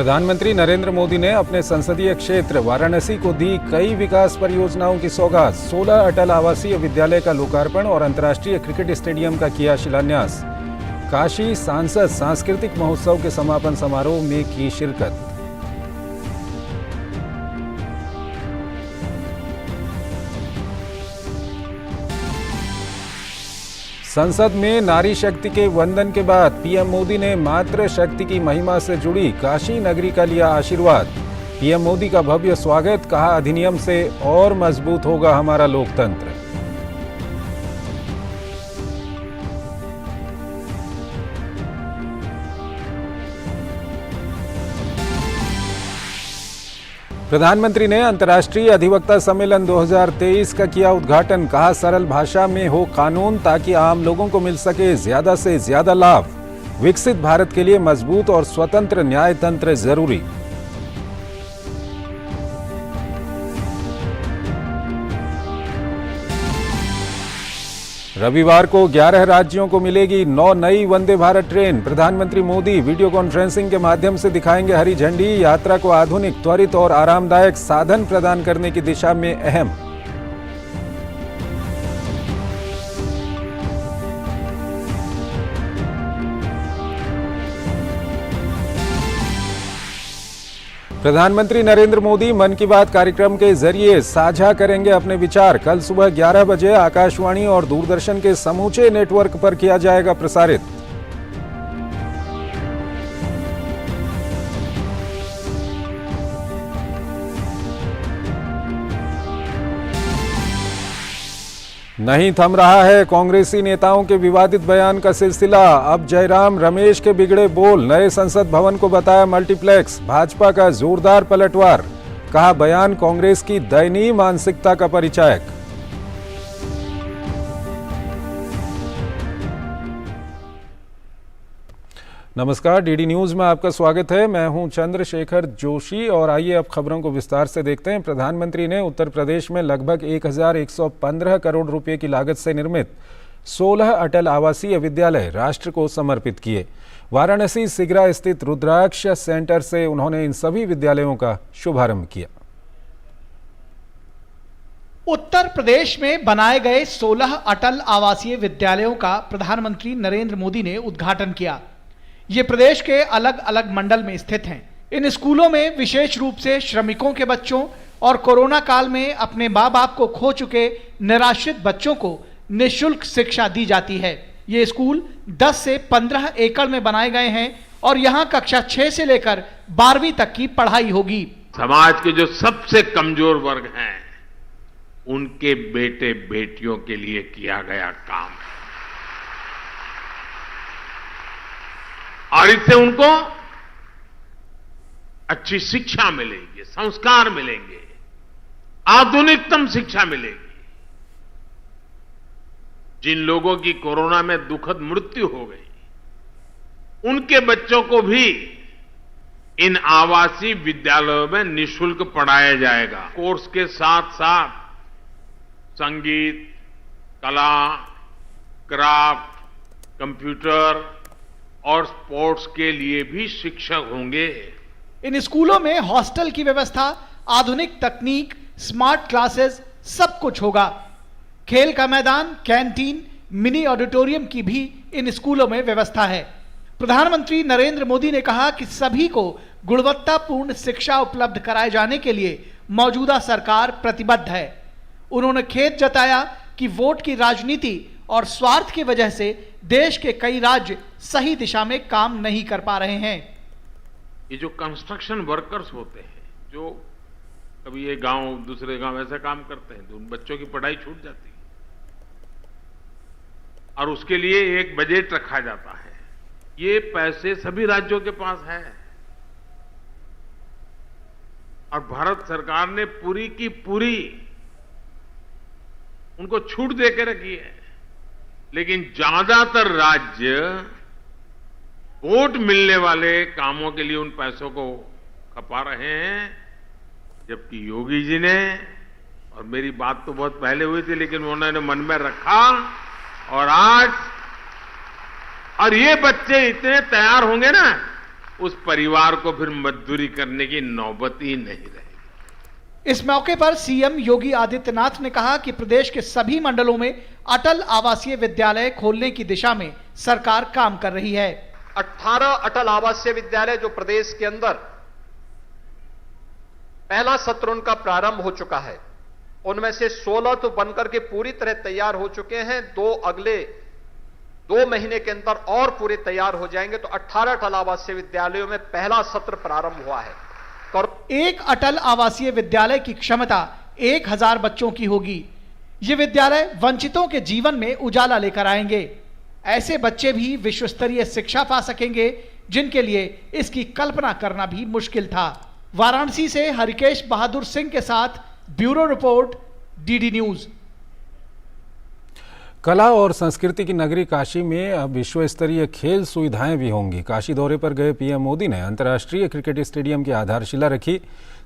प्रधानमंत्री नरेंद्र मोदी ने अपने संसदीय क्षेत्र वाराणसी को दी कई विकास परियोजनाओं की सौगात। 16 अटल आवासीय विद्यालय का लोकार्पण और अंतर्राष्ट्रीय क्रिकेट स्टेडियम का किया शिलान्यास। काशी सांसद सांस्कृतिक महोत्सव के समापन समारोह में की शिरकत। संसद में नारी शक्ति के वंदन के बाद पीएम मोदी ने मातृ शक्ति की महिमा से जुड़ी काशी नगरी का लिया आशीर्वाद। पीएम मोदी का भव्य स्वागत, कहा अधिनियम से और मजबूत होगा हमारा लोकतंत्र। प्रधानमंत्री ने अंतर्राष्ट्रीय अधिवक्ता सम्मेलन 2023 का किया उद्घाटन। कहा सरल भाषा में हो कानून ताकि आम लोगों को मिल सके ज्यादा से ज्यादा लाभ। विकसित भारत के लिए मजबूत और स्वतंत्र न्याय तंत्र जरूरी। रविवार को 11 राज्यों को मिलेगी 9 नई वंदे भारत ट्रेन। प्रधानमंत्री मोदी वीडियो कॉन्फ्रेंसिंग के माध्यम से दिखाएंगे हरी झंडी। यात्रा को आधुनिक, त्वरित और आरामदायक साधन प्रदान करने की दिशा में अहम। प्रधानमंत्री नरेंद्र मोदी मन की बात कार्यक्रम के जरिए साझा करेंगे अपने विचार। कल सुबह 11 बजे आकाशवाणी और दूरदर्शन के समूचे नेटवर्क पर किया जाएगा प्रसारित। नहीं थम रहा है कांग्रेसी नेताओं के विवादित बयान का सिलसिला। अब जयराम रमेश के बिगड़े बोल, नए संसद भवन को बताया मल्टीप्लेक्स। भाजपा का जोरदार पलटवार, कहा बयान कांग्रेस की दयनीय मानसिकता का परिचायक। नमस्कार, डीडी न्यूज में आपका स्वागत है। मैं हूं चंद्रशेखर जोशी और आइए अब खबरों को विस्तार से देखते हैं। प्रधानमंत्री ने उत्तर प्रदेश में लगभग 1115 करोड़ रुपए की लागत से निर्मित 16 अटल आवासीय विद्यालय राष्ट्र को समर्पित किए। वाराणसी सिगरा स्थित रुद्राक्ष सेंटर से उन्होंने इन सभी विद्यालयों का शुभारंभ किया। उत्तर प्रदेश में बनाए गए 16 अटल आवासीय विद्यालयों का प्रधानमंत्री नरेंद्र मोदी ने उद्घाटन किया। ये प्रदेश के अलग अलग मंडल में स्थित हैं। इन स्कूलों में विशेष रूप से श्रमिकों के बच्चों और कोरोना काल में अपने माँ बाप को खो चुके निराश्रित बच्चों को निःशुल्क शिक्षा दी जाती है। ये स्कूल 10 से 15 एकड़ में बनाए गए हैं और यहाँ कक्षा 6 से लेकर 12वीं तक की पढ़ाई होगी। समाज के जो सबसे कमजोर वर्ग हैं, उनके बेटे बेटियों के लिए किया गया काम है और इससे उनको अच्छी शिक्षा मिलेगी, संस्कार मिलेंगे, आधुनिकतम शिक्षा मिलेगी। जिन लोगों की कोरोना में दुखद मृत्यु हो गई, उनके बच्चों को भी इन आवासीय विद्यालयों में निःशुल्क पढ़ाया जाएगा। कोर्स के साथ साथ संगीत, कला, क्राफ्ट, कंप्यूटर और स्पोर्ट्स के लिए भी शिक्षक होंगे। इन स्कूलों में हॉस्टल की व्यवस्था, आधुनिक तकनीक, स्मार्ट क्लासेस, सब कुछ होगा। खेल का मैदान, कैंटीन, मिनी ऑडिटोरियम की भी इन स्कूलों में व्यवस्था है। प्रधानमंत्री नरेंद्र मोदी ने कहा कि सभी को गुणवत्तापूर्ण शिक्षा उपलब्ध कराए जाने के लिए मौजूदा सरकार प्रतिबद्ध है। उन्होंने खेद जताया कि वोट की राजनीति और स्वार्थ की वजह से देश के कई राज्य सही दिशा में काम नहीं कर पा रहे हैं। ये जो कंस्ट्रक्शन वर्कर्स होते हैं, जो कभी ये गांव दूसरे गांव ऐसे काम करते हैं, तो उन बच्चों की पढ़ाई छूट जाती है और उसके लिए एक बजट रखा जाता है। ये पैसे सभी राज्यों के पास है और भारत सरकार ने पूरी की पूरी उनको छूट देकर रखी है। लेकिन ज्यादातर राज्य वोट मिलने वाले कामों के लिए उन पैसों को खपा रहे हैं, जबकि योगी जी ने, और मेरी बात तो बहुत पहले हुई थी लेकिन उन्होंने मन में रखा और आज, और ये बच्चे इतने तैयार होंगे ना, उस परिवार को फिर मजदूरी करने की नौबत ही नहीं रहेगी। इस मौके पर सीएम योगी आदित्यनाथ ने कहा कि प्रदेश के सभी मंडलों में अटल आवासीय विद्यालय खोलने की दिशा में सरकार काम कर रही है। 18 अटल आवासीय विद्यालय जो प्रदेश के अंदर पहला सत्र उनका प्रारंभ हो चुका है, उनमें से 16 तो बनकर के पूरी तरह तैयार हो चुके हैं। अगले 2 महीने के अंदर और पूरे तैयार हो जाएंगे। तो 18 अटल आवासीय विद्यालयों में पहला सत्र प्रारंभ हुआ है। एक अटल आवासीय विद्यालय की क्षमता 1000 बच्चों की होगी। ये विद्यालय वंचितों के जीवन में उजाला लेकर आएंगे। ऐसे बच्चे भी विश्व स्तरीय शिक्षा पा सकेंगे जिनके लिए इसकी कल्पना करना भी मुश्किल था। वाराणसी से हरिकेश बहादुर सिंह के साथ ब्यूरो रिपोर्ट, डीडी न्यूज। कला और संस्कृति की नगरी काशी में अब विश्व स्तरीय खेल सुविधाएं भी होंगी। काशी दौरे पर गए पीएम मोदी ने अंतर्राष्ट्रीय क्रिकेट स्टेडियम की आधारशिला रखी।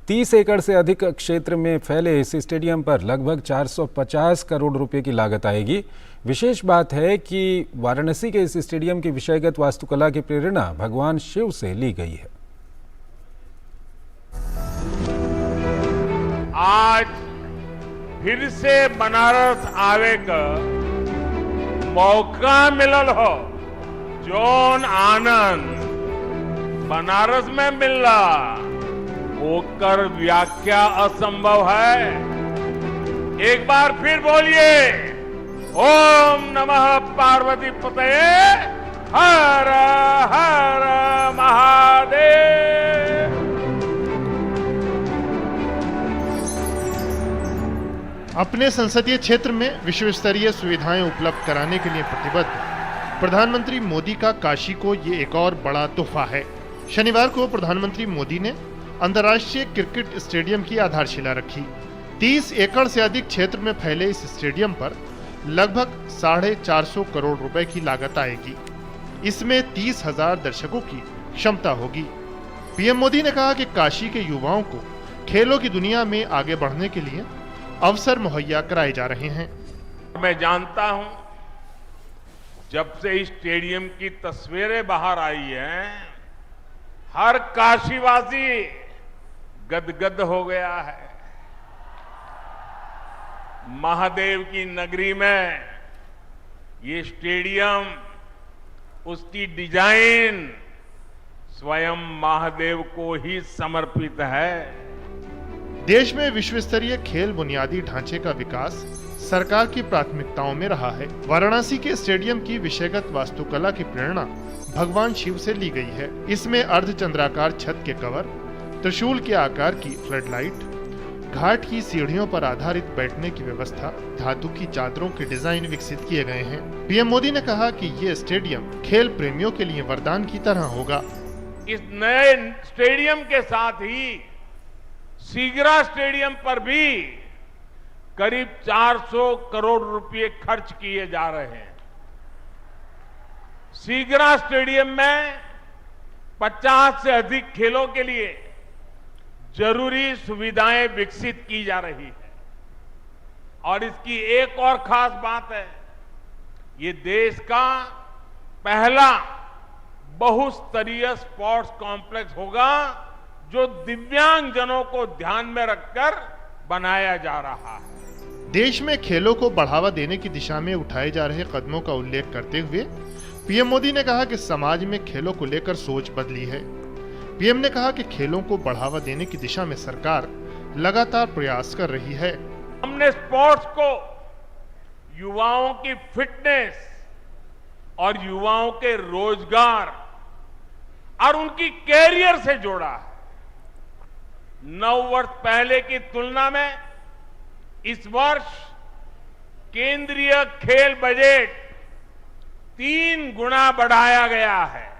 30 एकड़ से अधिक क्षेत्र में फैले इस स्टेडियम पर लगभग 450 करोड़ रुपए की लागत आएगी। विशेष बात है कि वाराणसी के इस स्टेडियम की विषयगत वास्तुकला की प्रेरणा भगवान शिव से ली गई है। आज फिर से बनारस आवे का मौका मिलल हो, जोन आनंद बनारस में मिलला ओकर व्याख्या असंभव है। एक बार फिर बोलिए, ओम नमः पार्वती पतये हर हर महादेव। अपने संसदीय क्षेत्र में विश्व स्तरीय सुविधाएं उपलब्ध कराने के लिए प्रतिबद्ध प्रधानमंत्री मोदी का काशी को ये एक और बड़ा तोहफा है। शनिवार को प्रधानमंत्री मोदी ने अंतर्राष्ट्रीय क्रिकेट स्टेडियम की आधारशिला रखी। 30 एकड़ से अधिक क्षेत्र में फैले इस स्टेडियम पर लगभग 450 करोड़ रुपए की लागत आएगी। इसमें 30,000 दर्शकों की क्षमता होगी। पीएम मोदी ने कहा कि काशी के युवाओं को खेलों की दुनिया में आगे बढ़ने के लिए अवसर मुहैया कराए जा रहे हैं। मैं जानता हूं, जब से इस स्टेडियम की तस्वीरें बाहर आई हैं, हर काशीवासी गदगद हो गया है। महादेव की नगरी में ये स्टेडियम, उसकी डिजाइन स्वयं महादेव को ही समर्पित है। देश में विश्व स्तरीय खेल बुनियादी ढांचे का विकास सरकार की प्राथमिकताओं में रहा है। वाराणसी के स्टेडियम की विषयगत वास्तुकला की प्रेरणा भगवान शिव से ली गई है। इसमें अर्धचंद्राकार छत के कवर, त्रिशूल के आकार की फ्लड लाइट, घाट की सीढ़ियों पर आधारित बैठने की व्यवस्था, धातु की चादरों के डिजाइन विकसित किए गए हैं। पीएम मोदी ने कहा कि ये स्टेडियम खेल प्रेमियों के लिए वरदान की तरह होगा। इस नए स्टेडियम के साथ ही सीगरा स्टेडियम पर भी करीब 400 करोड़ रुपए खर्च किए जा रहे हैं। सीगरा स्टेडियम में 50 से अधिक खेलों के लिए जरूरी सुविधाएं विकसित की जा रही है। और इसकी एक और खास बात है, ये देश का पहला बहुस्तरीय स्पोर्ट्स कॉम्प्लेक्स होगा जो दिव्यांग जनों को ध्यान में रखकर बनाया जा रहा है। देश में खेलों को बढ़ावा देने की दिशा में उठाए जा रहे कदमों का उल्लेख करते हुए पीएम मोदी ने कहा कि समाज में खेलों को लेकर सोच बदली है। पीएम ने कहा कि खेलों को बढ़ावा देने की दिशा में सरकार लगातार प्रयास कर रही है। हमने स्पोर्ट्स को युवाओं की फिटनेस और युवाओं के रोजगार और उनकी कैरियर से जोड़ा है। 9 वर्ष पहले की तुलना में इस वर्ष केंद्रीय खेल बजट 3 गुना बढ़ाया गया है।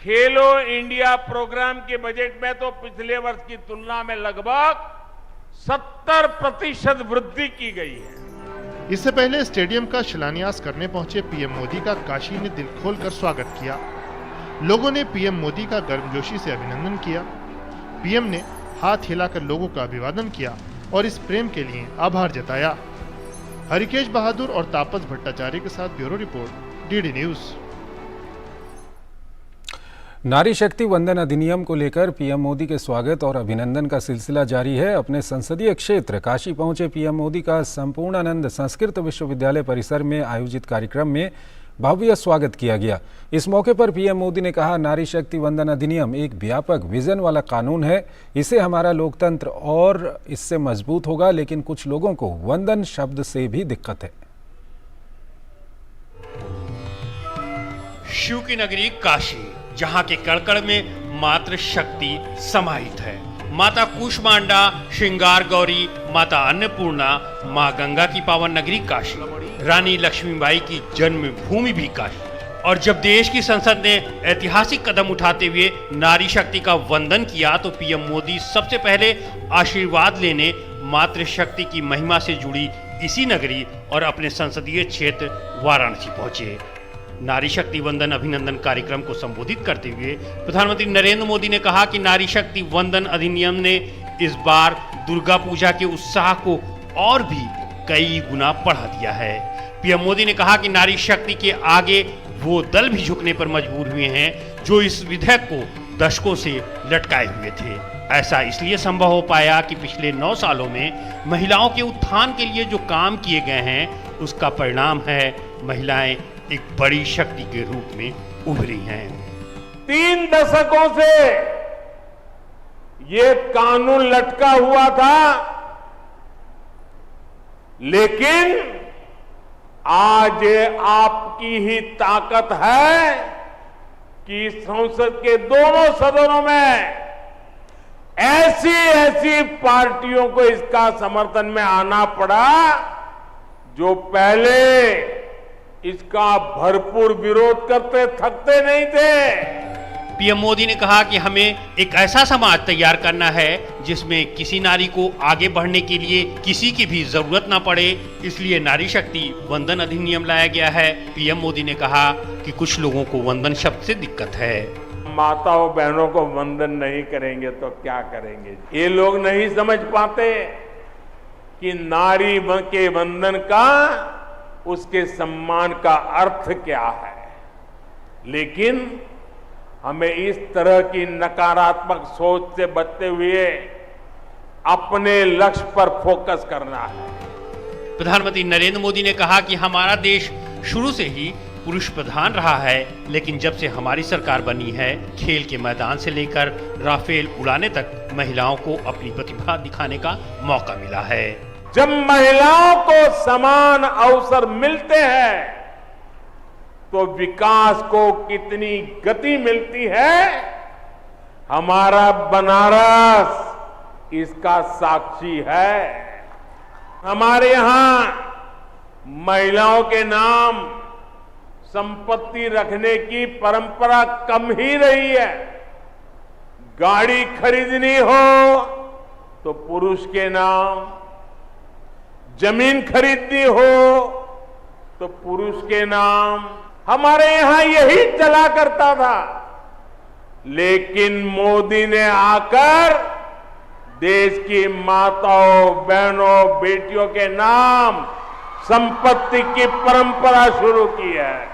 खेलो इंडिया प्रोग्राम के बजट में तो पिछले वर्ष की तुलना में लगभग 70% वृद्धि की गई है। इससे पहले स्टेडियम का शिलान्यास करने पहुंचे पीएम मोदी का काशी ने दिल खोलकर स्वागत किया। लोगों ने पीएम मोदी का गर्मजोशी से अभिनंदन किया। पीएम ने हाथ हिलाकर लोगों का अभिवादन किया और इस प्रेम के लिए आभार जताया। हरिकेश बहादुर और तापस भट्टाचार्य के साथ ब्यूरो रिपोर्ट, डीडी न्यूज। नारी शक्ति वंदन अधिनियम को लेकर पीएम मोदी के स्वागत और अभिनंदन का सिलसिला जारी है। अपने संसदीय क्षेत्र काशी पहुंचे पीएम मोदी का संपूर्णानंद संस्कृत विश्वविद्यालय परिसर में आयोजित कार्यक्रम में भव्य स्वागत किया गया। इस मौके पर पीएम मोदी ने कहा, नारी शक्ति वंदन अधिनियम एक व्यापक विजन वाला कानून है। इससे हमारा लोकतंत्र और इससे मजबूत होगा, लेकिन कुछ लोगों को वंदन शब्द से भी दिक्कत है। शिव की नगरी काशी, जहां के कड़कड़ में मातृ शक्ति समाहित है। माता कूष्मांडा, श्रृंगार गौरी, माता अन्नपूर्णा, मां गंगा की पावन नगरी काशी, रानी लक्ष्मीबाई की जन्मभूमि भी काशी। और जब देश की संसद ने ऐतिहासिक कदम उठाते हुए नारी शक्ति का वंदन किया तो पीएम मोदी सबसे पहले आशीर्वाद लेने मातृशक्ति की महिमा से जुड़ी इसी नगरी और अपने संसदीय क्षेत्र वाराणसी पहुंचे। नारी शक्ति वंदन अभिनंदन कार्यक्रम को संबोधित करते हुए प्रधानमंत्री नरेंद्र मोदी ने कहा कि नारी शक्ति वंदन अधिनियम ने इस बार दुर्गा पूजा के उत्साह को और भी कई गुना बढ़ा दिया है। पीएम मोदी ने कहा कि नारी शक्ति के आगे वो दल भी झुकने पर मजबूर हुए हैं जो इस विधेयक को दशकों से लटकाए हुए थे। ऐसा इसलिए संभव हो पाया कि पिछले 9 सालों में महिलाओं के उत्थान के लिए जो काम किए गए हैं उसका परिणाम है महिलाएं एक बड़ी शक्ति के रूप में उभरी हैं। 3 दशकों से ये कानून लटका हुआ था, लेकिन आज ये आपकी ही ताकत है कि संसद के दोनों सदनों में ऐसी पार्टियों को इसका समर्थन में आना पड़ा जो पहले इसका भरपूर विरोध करते थकते नहीं थे। पीएम मोदी ने कहा कि हमें एक ऐसा समाज तैयार करना है जिसमें किसी नारी को आगे बढ़ने के लिए किसी की भी जरूरत ना पड़े, इसलिए नारी शक्ति वंदन अधिनियम लाया गया है। पीएम मोदी ने कहा कि कुछ लोगों को वंदन शब्द से दिक्कत है। माताओं बहनों को वंदन नहीं करेंगे तो क्या करेंगे? ये लोग नहीं समझ पाते कि नारी के वंदन का, उसके सम्मान का अर्थ क्या है। लेकिन हमें इस तरह की नकारात्मक सोच से बचते हुए अपने लक्ष्य पर फोकस करना है। प्रधानमंत्री नरेंद्र मोदी ने कहा कि हमारा देश शुरू से ही पुरुष प्रधान रहा है, लेकिन जब से हमारी सरकार बनी है, खेल के मैदान से लेकर राफेल उड़ाने तक महिलाओं को अपनी प्रतिभा दिखाने का मौका मिला है। जब महिलाओं को समान अवसर मिलते हैं तो विकास को कितनी गति मिलती है, हमारा बनारस इसका साक्षी है। हमारे यहां महिलाओं के नाम संपत्ति रखने की परंपरा कम ही रही है। गाड़ी खरीदनी हो तो पुरुष के नाम, जमीन खरीदनी हो तो पुरुष के नाम, हमारे यहां यही चला करता था। लेकिन मोदी ने आकर देश की माताओं, बहनों, बेटियों के नाम संपत्ति की परंपरा शुरू की है।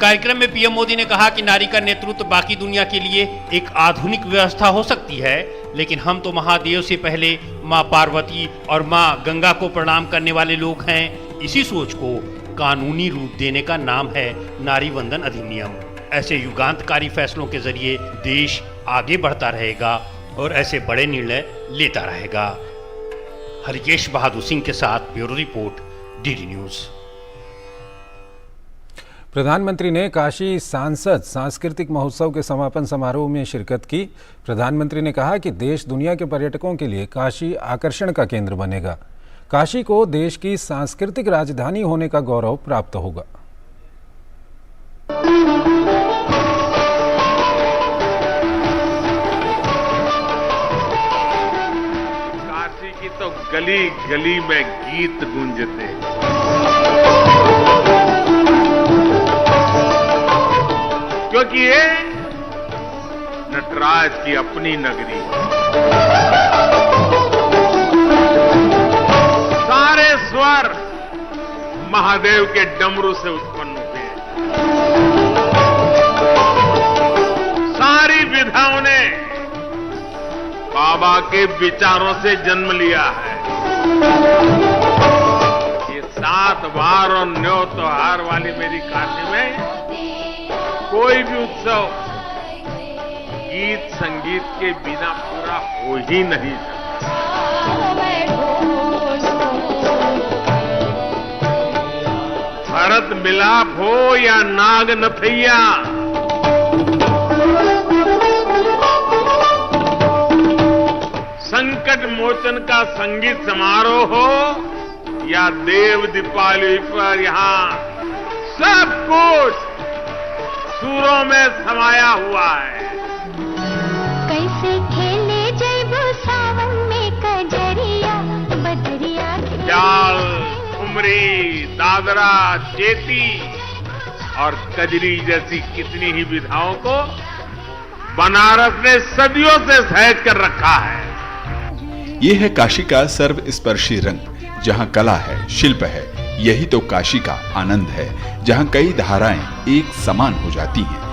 कार्यक्रम में पीएम मोदी ने कहा कि नारी का नेतृत्व बाकी दुनिया के लिए एक आधुनिक व्यवस्था हो सकती है, लेकिन हम तो महादेव से पहले मां पार्वती और मां गंगा को प्रणाम करने वाले लोग हैं। इसी सोच को कानूनी रूप देने का नाम है नारी वंदन अधिनियम। ऐसे युगांतकारी फैसलों के जरिए देश आगे बढ़ता रहेगा और ऐसे बड़े निर्णय लेता रहेगा। हरिकेश बहादुर सिंह के साथ ब्यूरो रिपोर्ट, डीडी न्यूज। प्रधानमंत्री ने काशी सांसद सांस्कृतिक महोत्सव के समापन समारोह में शिरकत की। प्रधानमंत्री ने कहा कि देश दुनिया के पर्यटकों के लिए काशी आकर्षण का केंद्र बनेगा। काशी को देश की सांस्कृतिक राजधानी होने का गौरव प्राप्त होगा। काशी की तो गली गली में गीत गूंजते हैं। क्योंकि ये नटराज की अपनी नगरी है। सारे स्वर महादेव के डमरू से उत्पन्न हुए। बाबा के विचारों से जन्म लिया है। ये 7 वार और 9 त्योहार वाली मेरी काशी में कोई भी उत्सव गीत संगीत के बिना पूरा हो ही नहीं सकता। भरत मिलाप हो या नाग नथैया, संकट मोचन का संगीत समारोह हो या देव दीपावली पर यहाँ सब कुछ सुरों में समाया हुआ है। कैसे खेले जैबो सावन में कजरिया बदरिया जाल, ठुमरी, दादरा, चेती और कजरी जैसी कितनी ही विधाओं को बनारस ने सदियों से सहेज कर रखा है। ये है काशी का सर्वस्पर्शी रंग, जहाँ कला है, शिल्प है। यही तो काशी का आनंद है, जहाँ कई धाराएं एक समान हो जाती हैं।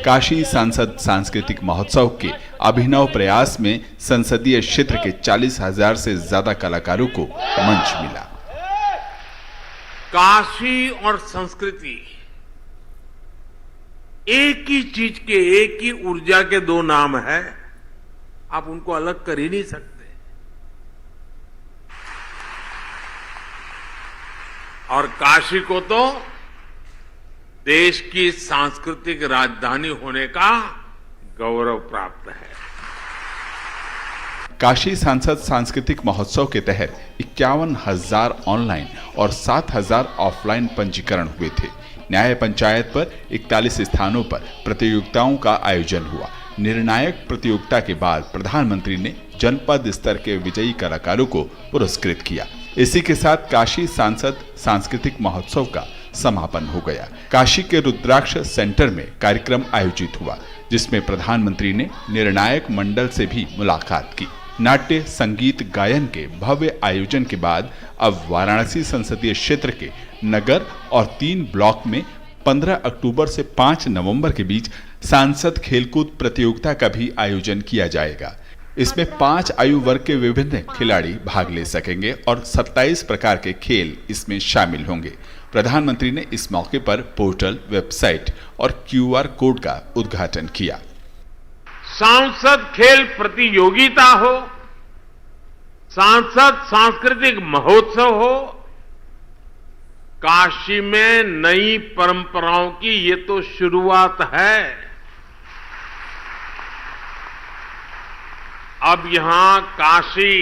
काशी सांसद सांस्कृतिक महोत्सव के अभिनव प्रयास में संसदीय क्षेत्र के 40,000 से ज्यादा कलाकारों को मंच मिला। काशी और संस्कृति एक ही चीज के, एक ही ऊर्जा के 2 नाम है। आप उनको अलग कर ही नहीं सकते। और काशी को तो देश की सांस्कृतिक राजधानी होने का गौरव प्राप्त है। काशी सांसद सांस्कृतिक महोत्सव के तहत 51,000 ऑनलाइन और 7,000 ऑफलाइन पंजीकरण हुए थे। न्याय पंचायत पर 41 स्थानों पर प्रतियोगिताओं का आयोजन हुआ। निर्णायक प्रतियोगिता के बाद प्रधानमंत्री ने जनपद स्तर के विजयी कलाकारों को पुरस्कृत किया। इसी के साथ काशी सांसद सांस्कृतिक महोत्सव का समापन हो गया। काशी के रुद्राक्ष सेंटर में कार्यक्रम आयोजित हुआ, जिसमें प्रधानमंत्री ने निर्णायक मंडल से भी मुलाकात की। नाट्य, संगीत, गायन के भव्य आयोजन के बाद अब वाराणसी संसदीय क्षेत्र के नगर और 3 ब्लॉक में 15 अक्टूबर से 5 नवंबर के बीच सांसद खेलकूद प्रतियोगिता का भी आयोजन किया जाएगा। इसमें 5 आयु वर्ग के विभिन्न खिलाड़ी भाग ले सकेंगे और 27 प्रकार के खेल इसमें शामिल होंगे। प्रधानमंत्री ने इस मौके पर पोर्टल, वेबसाइट और QR कोड का उद्घाटन किया। सांसद खेल प्रतियोगिता हो, सांसद सांस्कृतिक महोत्सव हो, काशी में नई परंपराओं की ये तो शुरुआत है। अब यहां काशी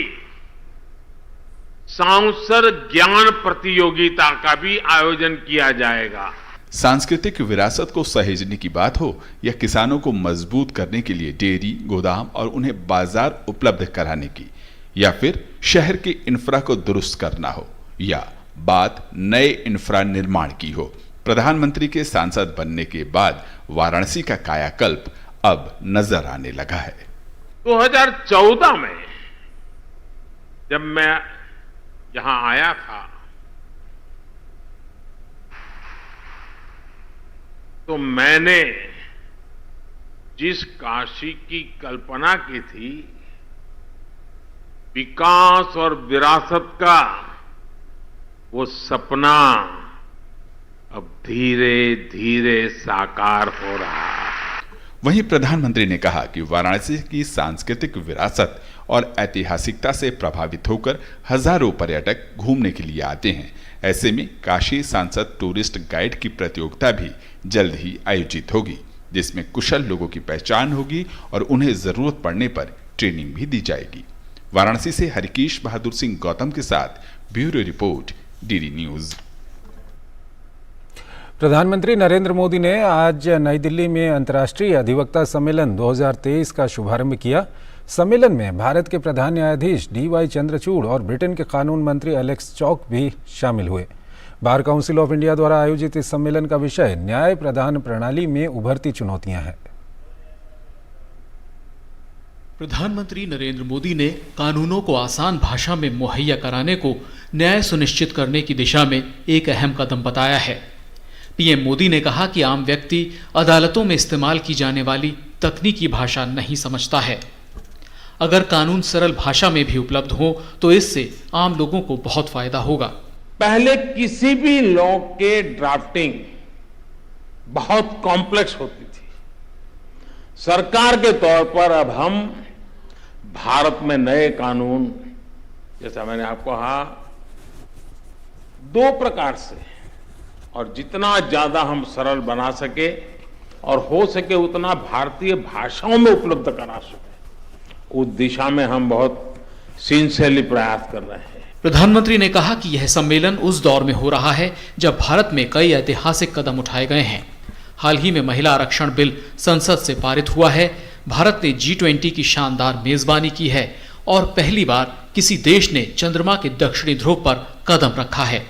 सांसद ज्ञान प्रतियोगिता का भी आयोजन किया जाएगा। सांस्कृतिक विरासत को सहेजने की बात हो या किसानों को मजबूत करने के लिए डेयरी, गोदाम और उन्हें बाजार उपलब्ध कराने की, या फिर शहर की इंफ्रा को दुरुस्त करना हो, या बात नए इंफ्रा निर्माण की हो, प्रधानमंत्री के सांसद बनने के बाद वाराणसी का कायाकल्प अब नजर आने लगा है। 2014 में जब मैं यहां आया था तो मैंने जिस काशी की कल्पना की थी, विकास और विरासत का वो सपना अब धीरे धीरे साकार हो रहा है। वहीं प्रधानमंत्री ने कहा कि वाराणसी की सांस्कृतिक विरासत और ऐतिहासिकता से प्रभावित होकर हजारों पर्यटक घूमने के लिए आते हैं। ऐसे में काशी सांसद टूरिस्ट गाइड की प्रतियोगिता भी जल्द ही आयोजित होगी, जिसमें कुशल लोगों की पहचान होगी और उन्हें जरूरत पड़ने पर ट्रेनिंग भी दी जाएगी। वाराणसी से हरिकेश बहादुर सिंह गौतम के साथ ब्यूरो रिपोर्ट, डीडी न्यूज। प्रधानमंत्री नरेंद्र मोदी ने आज नई दिल्ली में अंतर्राष्ट्रीय अधिवक्ता सम्मेलन 2023 का शुभारंभ किया। सम्मेलन में भारत के प्रधान न्यायाधीश DY चंद्रचूड़ और ब्रिटेन के कानून मंत्री एलेक्स चौक भी शामिल हुए। बार काउंसिल ऑफ इंडिया द्वारा आयोजित इस सम्मेलन का विषय न्याय प्रदान प्रणाली में उभरती चुनौतियां हैं। प्रधानमंत्री नरेंद्र मोदी ने कानूनों को आसान भाषा में मुहैया कराने को न्याय सुनिश्चित करने की दिशा में एक अहम कदम बताया है। पीएम मोदी ने कहा कि आम व्यक्ति अदालतों में इस्तेमाल की जाने वाली तकनीकी भाषा नहीं समझता है। अगर कानून सरल भाषा में भी उपलब्ध हो तो इससे आम लोगों को बहुत फायदा होगा। पहले किसी भी लॉ के ड्राफ्टिंग बहुत कॉम्प्लेक्स होती थी। सरकार के तौर पर अब हम भारत में नए कानून, जैसा मैंने आपको कहा, 2 प्रकार से, और जितना ज्यादा हम सरल बना सके और हो सके उतना भारतीय भाषाओं में उपलब्ध करा सके, उस दिशा में हम बहुत सिंसियरली प्रयास कर रहे हैं। प्रधानमंत्री ने कहा कि यह सम्मेलन उस दौर में हो रहा है जब भारत में कई ऐतिहासिक कदम उठाए गए हैं। हाल ही में महिला आरक्षण बिल संसद से पारित हुआ है। भारत ने G20 की शानदार मेजबानी की है और पहली बार किसी देश ने चंद्रमा के दक्षिणी ध्रुव पर कदम रखा है।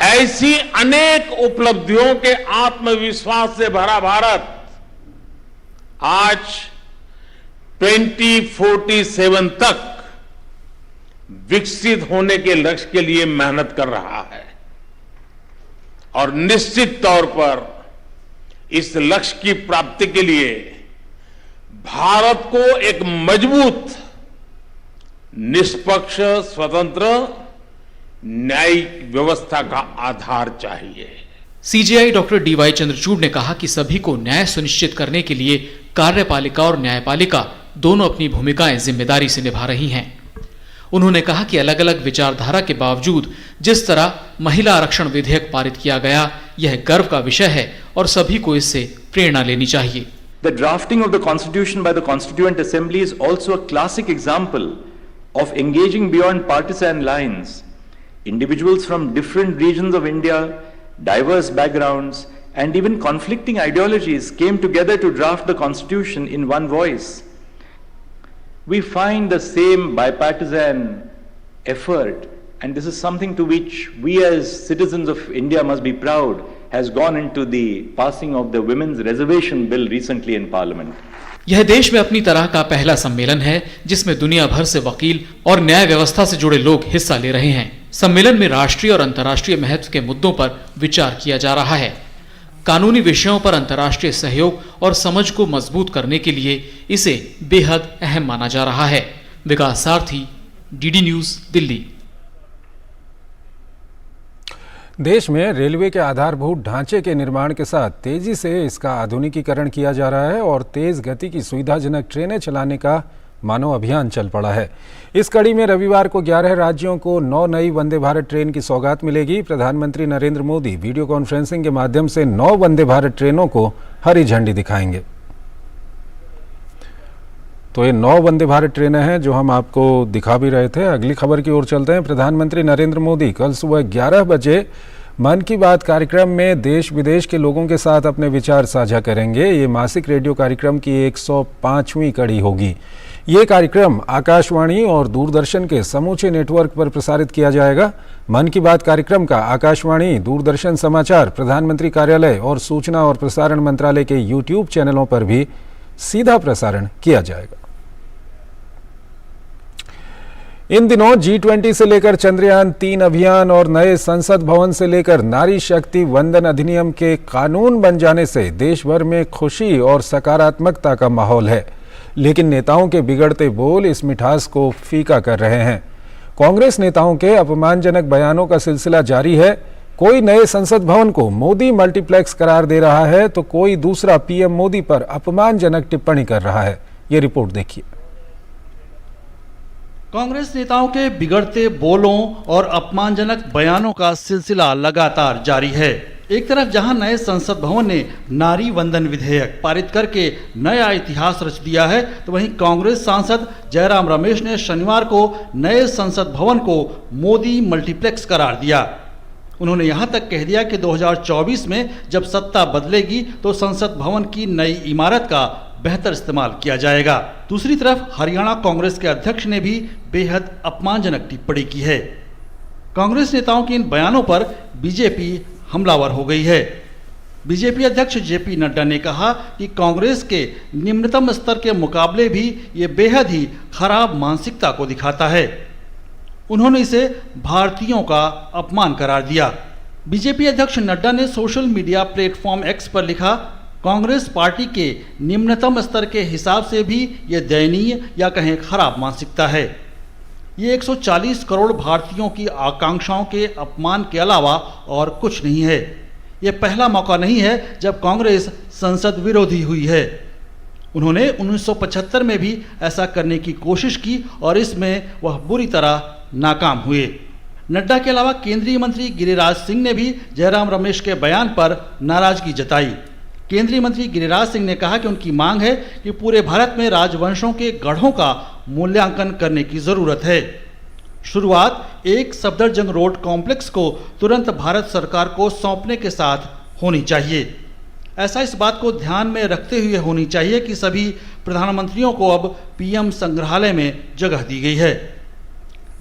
ऐसी अनेक उपलब्धियों के आत्मविश्वास से भरा भारत आज 2047 तक विकसित होने के लक्ष्य के लिए मेहनत कर रहा है और निश्चित तौर पर इस लक्ष्य की प्राप्ति के लिए भारत को एक मजबूत, निष्पक्ष, स्वतंत्र न्यायिक व्यवस्था का आधार चाहिए। सीजेआई डॉक्टर DY चंद्रचूड़ ने कहा कि सभी को न्याय सुनिश्चित करने के लिए कार्यपालिका और न्यायपालिका दोनों अपनी भूमिकाएं जिम्मेदारी से निभा रही हैं। उन्होंने कहा कि अलग अलग विचारधारा के बावजूद जिस तरह महिला आरक्षण विधेयक पारित किया गया, यह गर्व का विषय है और सभी को इससे प्रेरणा लेनी चाहिए। The drafting of the Constitution by the Constituent Assembly is also a classic example of engaging beyond partisan lines. Individuals from different regions of India, diverse backgrounds, and even conflicting ideologies came together to draft the Constitution in one voice. We find the same bipartisan effort, and this is something to which we as citizens of India must be proud, has gone into the passing of the Women's Reservation Bill recently in Parliament. यह देश में अपनी तरह का पहला सम्मेलन है जिसमें दुनिया भर से वकील और न्याय व्यवस्था से जुड़े लोग हिस्सा ले रहे हैं। सम्मेलन में राष्ट्रीय और अंतर्राष्ट्रीय महत्व के मुद्दों पर विचार किया जा रहा है। कानूनी विषयों पर अंतर्राष्ट्रीय सहयोग और समझ को मजबूत करने के लिए इसे बेहद अहम माना जा रहा है। विकास सारथी, DD न्यूज, दिल्ली। देश में रेलवे के आधारभूत ढांचे के निर्माण के साथ तेजी से इसका आधुनिकीकरण किया जा रहा है और तेज गति की सुविधाजनक ट्रेनें चलाने का मानव अभियान चल पड़ा है। इस कड़ी में रविवार को 11 राज्यों को 9 नई वंदे भारत ट्रेन की सौगात मिलेगी। प्रधानमंत्री नरेंद्र मोदी वीडियो कॉन्फ्रेंसिंग के माध्यम से 9 वंदे भारत ट्रेनों को हरी झंडी दिखाएंगे। तो ये 9 वंदे भारत ट्रेनें हैं जो हम आपको दिखा भी रहे थे। अगली खबर की ओर चलते हैं। प्रधानमंत्री नरेंद्र मोदी कल सुबह 11 बजे मन की बात कार्यक्रम में देश विदेश के लोगों के साथ अपने विचार साझा करेंगे। ये मासिक रेडियो कार्यक्रम की 105वीं कड़ी होगी। ये कार्यक्रम आकाशवाणी और दूरदर्शन के समूचे नेटवर्क पर प्रसारित किया जाएगा। मन की बात कार्यक्रम का आकाशवाणी, दूरदर्शन समाचार, प्रधानमंत्री कार्यालय और सूचना और प्रसारण मंत्रालय के YouTube चैनलों पर भी सीधा प्रसारण किया जाएगा। इन दिनों G20 से लेकर चंद्रयान 3 अभियान और नए संसद भवन से लेकर नारी शक्ति वंदन अधिनियम के कानून बन जाने से देश भर में खुशी और सकारात्मकता का माहौल है, लेकिन नेताओं के बिगड़ते बोल इस मिठास को फीका कर रहे हैं। कांग्रेस नेताओं के अपमानजनक बयानों का सिलसिला जारी है। कोई नए संसद भवन को मोदी मल्टीप्लेक्स करार दे रहा है तो कोई दूसरा PM मोदी पर अपमानजनक टिप्पणी कर रहा है। ये रिपोर्ट देखिए। कांग्रेस नेताओं के बिगड़ते बोलों और अपमानजनक बयानों का सिलसिला लगातार जारी है। एक तरफ जहां नए संसद भवन ने नारी वंदन विधेयक पारित करके नया इतिहास रच दिया है, तो वहीं कांग्रेस सांसद जयराम रमेश ने शनिवार को नए संसद भवन को मोदी मल्टीप्लेक्स करार दिया। उन्होंने यहां तक कह दिया कि 2024 में जब सत्ता बदलेगी तो संसद भवन की नई इमारत का बेहतर इस्तेमाल किया जाएगा। दूसरी तरफ हरियाणा कांग्रेस के अध्यक्ष ने भी बेहद अपमानजनक टिप्पणी की है। कांग्रेस नेताओं के इन बयानों पर बीजेपी हमलावर हो गई है। बीजेपी अध्यक्ष JP नड्डा ने कहा कि कांग्रेस के निम्नतम स्तर के मुकाबले भी ये बेहद ही खराब मानसिकता को दिखाता है। उन्होंने इसे भारतीयों का अपमान करार दिया। बीजेपी अध्यक्ष नड्डा ने सोशल मीडिया प्लेटफॉर्म X पर लिखा, कांग्रेस पार्टी के निम्नतम स्तर के हिसाब से भी ये दयनीय या कहें खराब मानसिकता है। ये 140 करोड़ भारतीयों की आकांक्षाओं के अपमान के अलावा और कुछ नहीं है। ये पहला मौका नहीं है जब कांग्रेस संसद विरोधी हुई है। उन्होंने 1975 में भी ऐसा करने की कोशिश की और इसमें वह बुरी तरह नाकाम हुए। नड्डा के अलावा केंद्रीय मंत्री गिरिराज सिंह ने भी जयराम रमेश के बयान पर नाराजगी जताई। केंद्रीय मंत्री गिरिराज सिंह ने कहा कि उनकी मांग है कि पूरे भारत में राजवंशों के गढ़ों का मूल्यांकन करने की जरूरत है। शुरुआत एक सफदरजंग रोड कॉम्प्लेक्स को तुरंत भारत सरकार को सौंपने के साथ होनी चाहिए। ऐसा इस बात को ध्यान में रखते हुए होनी चाहिए कि सभी प्रधानमंत्रियों को अब पीएम संग्रहालय में जगह दी गई है।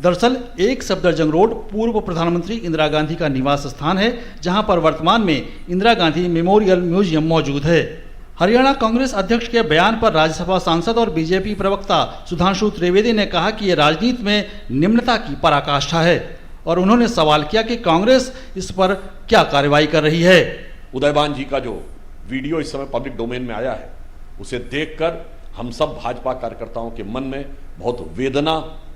दरअसल एक सफदरजंग रोड पूर्व प्रधानमंत्री इंदिरा गांधी का निवास स्थान है, जहां पर वर्तमान में इंदिरा गांधी मेमोरियल म्यूजियम मौजूद है। हरियाणा कांग्रेस अध्यक्ष के बयान पर राज्यसभा सांसद और बीजेपी प्रवक्ता सुधांशु त्रिवेदी ने कहा कि ये राजनीति में निम्नता की पराकाष्ठा है और उन्होंने सवाल किया कि कांग्रेस इस पर क्या कार्रवाई कर रही है। उदयभान जी का जो वीडियो इस समय पब्लिक डोमेन में आया है, उसे देखकर हम सब भाजपा कार्यकर्ताओं के मन में बहुत वेदना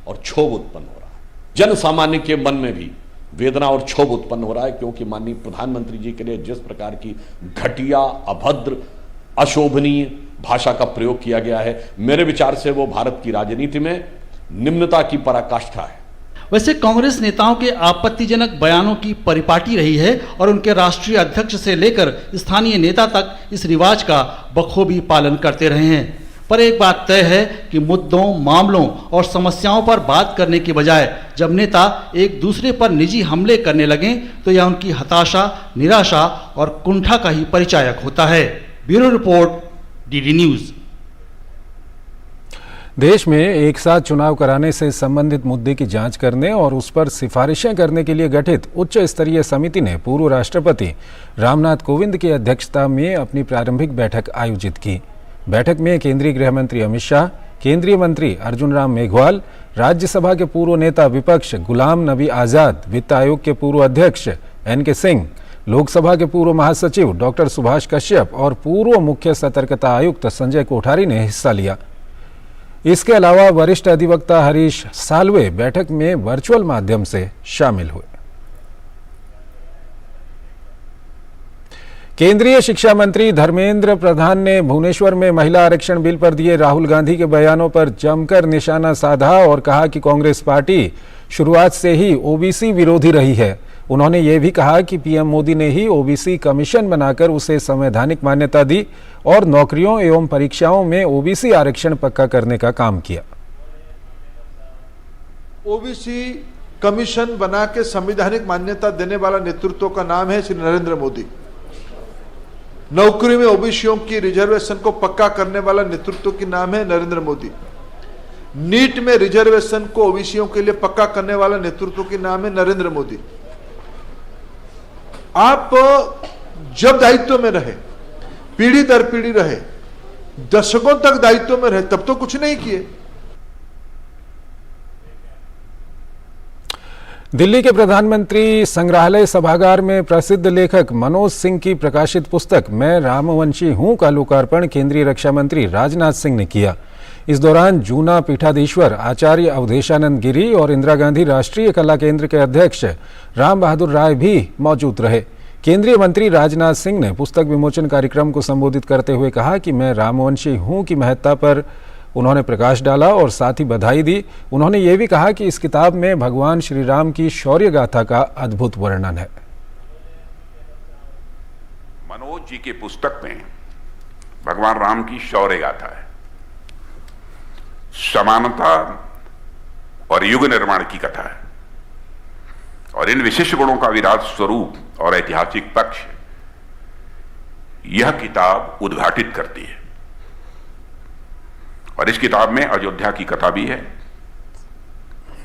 और क्षोभ उत्पन्न हो रहा है। जन सामान्य के मन में भी वेदना और क्षोभ उत्पन्न हो रहा है, क्योंकि माननीय प्रधानमंत्री जी के लिए जिस प्रकार की घटिया, अभद्र, अशोभनीय भाषा का प्रयोग किया गया है, मेरे विचार से वो भारत की राजनीति में निम्नता की पराकाष्ठा है। वैसे कांग्रेस नेताओं के आपत्तिजनक बयानों की परिपाटी रही है और उनके राष्ट्रीय अध्यक्ष से लेकर स्थानीय नेता तक इस रिवाज का बखूबी पालन करते रहे हैं। पर एक बात तय है कि मुद्दों, मामलों और समस्याओं पर बात करने के बजाय जब नेता एक दूसरे पर निजी हमले करने लगें तो यह उनकी हताशा, निराशा और कुंठा का ही परिचायक होता है। Bureau report, DD news. देश में एक साथ चुनाव कराने से संबंधित मुद्दे की जांच करने और उस पर सिफारिशें करने के लिए गठित उच्च स्तरीय समिति ने पूर्व राष्ट्रपति रामनाथ कोविंद की अध्यक्षता में अपनी प्रारंभिक बैठक आयोजित की। बैठक में केंद्रीय गृह मंत्री अमित शाह, केंद्रीय मंत्री अर्जुन राम मेघवाल, राज्यसभा के पूर्व नेता विपक्ष गुलाम नबी आजाद, वित्त आयोग के पूर्व अध्यक्ष एन.के. सिंह, लोकसभा के पूर्व महासचिव डॉक्टर सुभाष कश्यप और पूर्व मुख्य सतर्कता आयुक्त संजय कोठारी ने हिस्सा लिया। इसके अलावा वरिष्ठ अधिवक्ता हरीश साल्वे बैठक में वर्चुअल माध्यम से शामिल हुए। केंद्रीय शिक्षा मंत्री धर्मेंद्र प्रधान ने भुवनेश्वर में महिला आरक्षण बिल पर दिए राहुल गांधी के बयानों पर जमकर निशाना साधा और कहा कि कांग्रेस पार्टी शुरुआत से ही ओबीसी विरोधी रही है। उन्होंने ये भी कहा कि पीएम मोदी ने ही ओबीसी कमीशन बनाकर उसे संवैधानिक मान्यता दी और नौकरियों एवं परीक्षाओं में ओबीसी आरक्षण पक्का करने का काम किया। ओबीसी कमीशन बना के संवैधानिक मान्यता देने वाला नेतृत्व का नाम है श्री नरेंद्र मोदी। नौकरी में ओबीसीयों की रिजर्वेशन को पक्का करने वाला नेतृत्व की नाम है नरेंद्र मोदी। नीट में रिजर्वेशन को ओबीसीयों के लिए पक्का करने वाला नेतृत्व की नाम है नरेंद्र मोदी। आप जब दायित्व में रहे, पीढ़ी दर पीढ़ी रहे, दशकों तक दायित्व में रहे, तब तो कुछ नहीं किए। दिल्ली के प्रधानमंत्री संग्रहालय सभागार में प्रसिद्ध लेखक मनोज सिंह की प्रकाशित पुस्तक मैं रामवंशी हूं का लोकार्पण केंद्रीय रक्षा मंत्री राजनाथ सिंह ने किया। इस दौरान जूना पीठाधीश्वर आचार्य अवधेशानंद गिरी और इंदिरा गांधी राष्ट्रीय कला केंद्र के अध्यक्ष राम बहादुर राय भी मौजूद रहे। केंद्रीय मंत्री राजनाथ सिंह ने पुस्तक विमोचन कार्यक्रम को संबोधित करते हुए कहा कि मैं रामवंशी हूं की महत्ता पर उन्होंने प्रकाश डाला और साथ ही बधाई दी। उन्होंने ये भी कहा कि इस किताब में भगवान श्री राम की शौर्य गाथा का अद्भुत वर्णन है। मनोज जी की पुस्तक में भगवान राम की शौर्य गाथा है, समानता और युग निर्माण की कथा है और इन विशिष्ट गुणों का विराट स्वरूप और ऐतिहासिक पक्ष यह किताब उद्घाटित करती है। और इस किताब में अयोध्या की कथा भी है,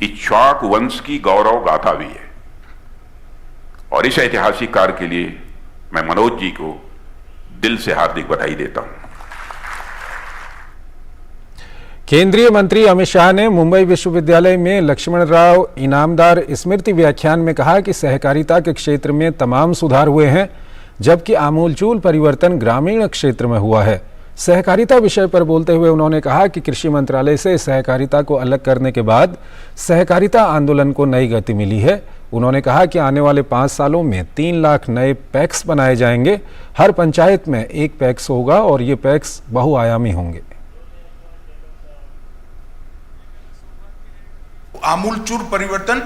इक्ष्वाक वंश की गौरव गाथा भी है और इस ऐतिहासिक कार्य के लिए मैं मनोज जी को दिल से हार्दिक बधाई देता हूं। केंद्रीय मंत्री अमित शाह ने मुंबई विश्वविद्यालय में लक्ष्मणराव इनामदार स्मृति व्याख्यान में कहा कि सहकारिता के क्षेत्र में तमाम सुधार हुए हैं। जबकि आमूलचूल परिवर्तन ग्रामीण क्षेत्र में हुआ है। सहकारिता विषय पर बोलते हुए उन्होंने कहा कि कृषि मंत्रालय से सहकारिता को अलग करने के बाद सहकारिता आंदोलन को नई गति मिली है। उन्होंने कहा कि आने वाले 5 सालों में 3 लाख नए पैक्स बनाए जाएंगे। हर पंचायत में एक पैक्स होगा और ये पैक्स बहुआयामी होंगे। आमूलचूल परिवर्तन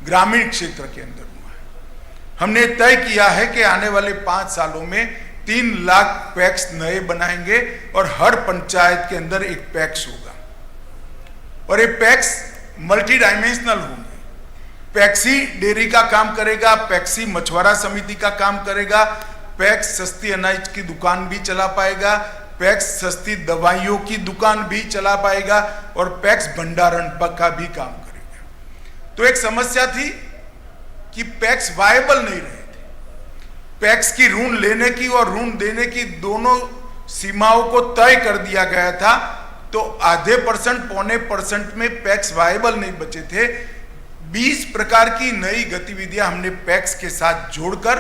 ग्रामीण क्षेत्र के अंदर हुआ है। हमने तय किया है कि आने वाले 5 सालों में 3 लाख पैक्स नए बनाएंगे और हर पंचायत के अंदर एक पैक्स होगा और ये पैक्स मल्टी डायमेंशनल होंगे। पैक्सी डेयरी का काम करेगा, पैक्सी मछुआरा समिति का काम करेगा, पैक्स सस्ती अनाज की दुकान भी चला पाएगा, पैक्स सस्ती दवाइयों की दुकान भी चला पाएगा और पैक्स भंडारण का भी काम करेगा। तो एक समस्या थी कि पैक्स वायबल नहीं रहे थे। पैक्स की ऋण लेने की और ऋण देने की दोनों सीमाओं को तय कर दिया गया था, तो आधे % पौने % में पैक्स वायबल नहीं बचे थे। 20 प्रकार की नई गतिविधियां हमने पैक्स के साथ जोड़कर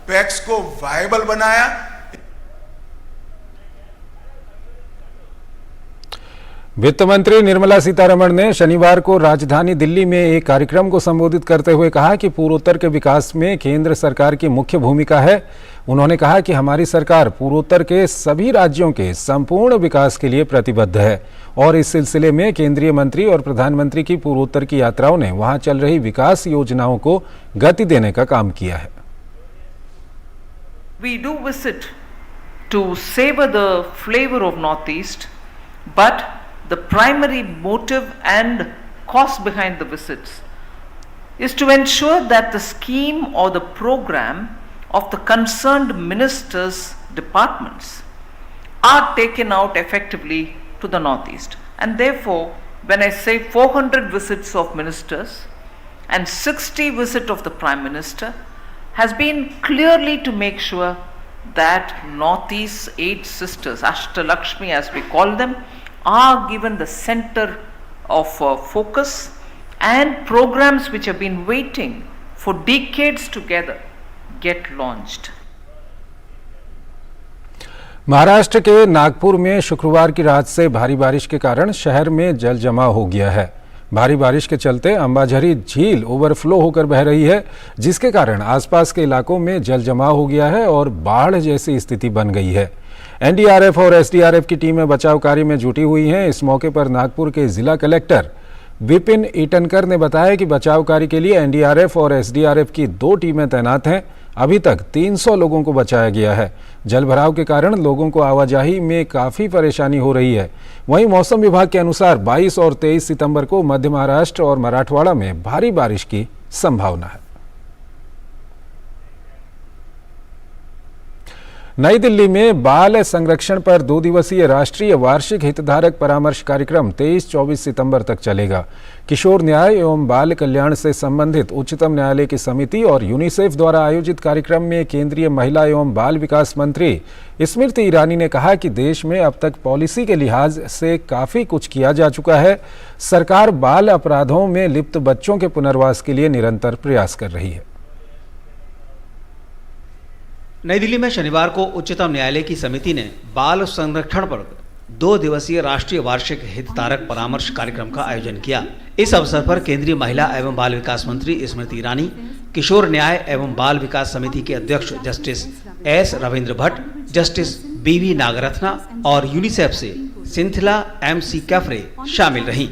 पैक्स को वायबल बनाया। वित्त मंत्री निर्मला सीतारमण ने शनिवार को राजधानी दिल्ली में एक कार्यक्रम को संबोधित करते हुए कहा कि पूर्वोत्तर के विकास में केंद्र सरकार की मुख्य भूमिका है। उन्होंने कहा कि हमारी सरकार पूर्वोत्तर के सभी राज्यों के संपूर्ण विकास के लिए प्रतिबद्ध है और इस सिलसिले में केंद्रीय मंत्री और प्रधानमंत्री की पूर्वोत्तर की यात्राओं ने वहां चल रही विकास योजनाओं को गति देने का काम किया है। We do visit to savor the flavor of Northeast, but the primary motive and cause behind the visits is to ensure that the scheme or the program of the concerned ministers' departments are taken out effectively to the Northeast. And therefore, when I say 400 visits of ministers and 60 visits of the Prime Minister has been clearly to make sure that Northeast's 8 sisters, Ashtalakshmi as we call them, are given the center of focus, and programs which have been waiting for decades together get launched. Maharashtra के नागपुर में शुक्रवार की रात से भारी बारिश के कारण शहर में जल जमाव हो गया है। भारी बारिश के चलते अंबाझरी झील ओवरफ्लो होकर बह रही है, जिसके कारण आसपास के इलाकों में जल जमाव हो गया है और बाढ़ जैसी स्थिति बन गई है। एनडीआरएफ और एसडीआरएफ की टीमें बचाव कार्य में जुटी हुई हैं। इस मौके पर नागपुर के जिला कलेक्टर विपिन ईटनकर ने बताया कि बचाव कार्य के लिए एनडीआरएफ और एसडीआरएफ की 2 टीमें तैनात हैं। अभी तक 300 लोगों को बचाया गया है। जलभराव के कारण लोगों को आवाजाही में काफ़ी परेशानी हो रही है। वहीं मौसम विभाग के अनुसार 22 और 23 सितंबर को मध्य महाराष्ट्र और मराठवाड़ा में भारी बारिश की संभावना है। नई दिल्ली में बाल संरक्षण पर 2 दिवसीय राष्ट्रीय वार्षिक हितधारक परामर्श कार्यक्रम 23-24 सितंबर तक चलेगा। किशोर न्याय एवं बाल कल्याण से संबंधित उच्चतम न्यायालय की समिति और यूनिसेफ द्वारा आयोजित कार्यक्रम में केंद्रीय महिला एवं बाल विकास मंत्री स्मृति ईरानी ने कहा कि देश में अब तक पॉलिसी के लिहाज से काफ़ी कुछ किया जा चुका है। सरकार बाल अपराधों में लिप्त बच्चों के पुनर्वास के लिए निरंतर प्रयास कर रही है। नई दिल्ली में शनिवार को उच्चतम न्यायालय की समिति ने बाल संरक्षण पर 2 दिवसीय राष्ट्रीय वार्षिक हितधारक परामर्श कार्यक्रम का आयोजन किया। इस अवसर पर केंद्रीय महिला एवं बाल विकास मंत्री स्मृति ईरानी, किशोर न्याय एवं बाल विकास समिति के अध्यक्ष justice S Ravindra Bhatt, justice बीवी नागरत्ना और यूनिसेफ से सिंथिला MC कैफरे शामिल रहीं।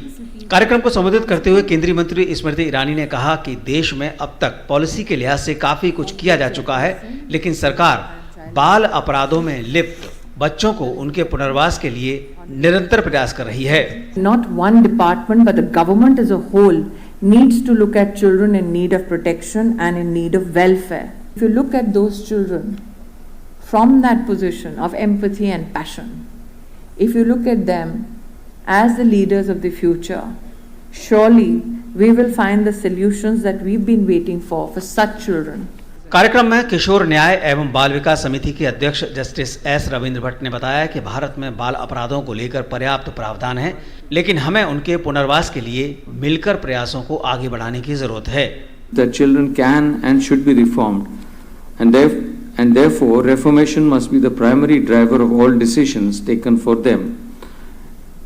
कार्यक्रम को संबोधित करते हुए केंद्रीय मंत्री स्मृति ईरानी ने कहा कि देश में अब तक पॉलिसी के लिहाज से काफी कुछ किया जा चुका है, लेकिन सरकार बाल अपराधों में लिप्त बच्चों को उनके पुनर्वास के लिए निरंतर प्रयास कर रही है। Not one department but the government as a whole needs to look at children in need of protection and in need of welfare. If you look at those children from that position of empathy and passion, if you look at them as the leaders of the future, surely we will find the solutions that we've been waiting for such children. कार्यक्रम में किशोर न्याय एवं बाल विकास समिति के अध्यक्ष justice S Ravindra Bhatt ने बताया कि भारत में बाल अपराधों को लेकर पर्याप्त प्रावधान है, लेकिन हमें उनके पुनर्वास के लिए मिलकर प्रयासों को आगे बढ़ाने की जरूरत है। The children can and should be reformed, and therefore reformation must be the primary driver of all decisions taken for them.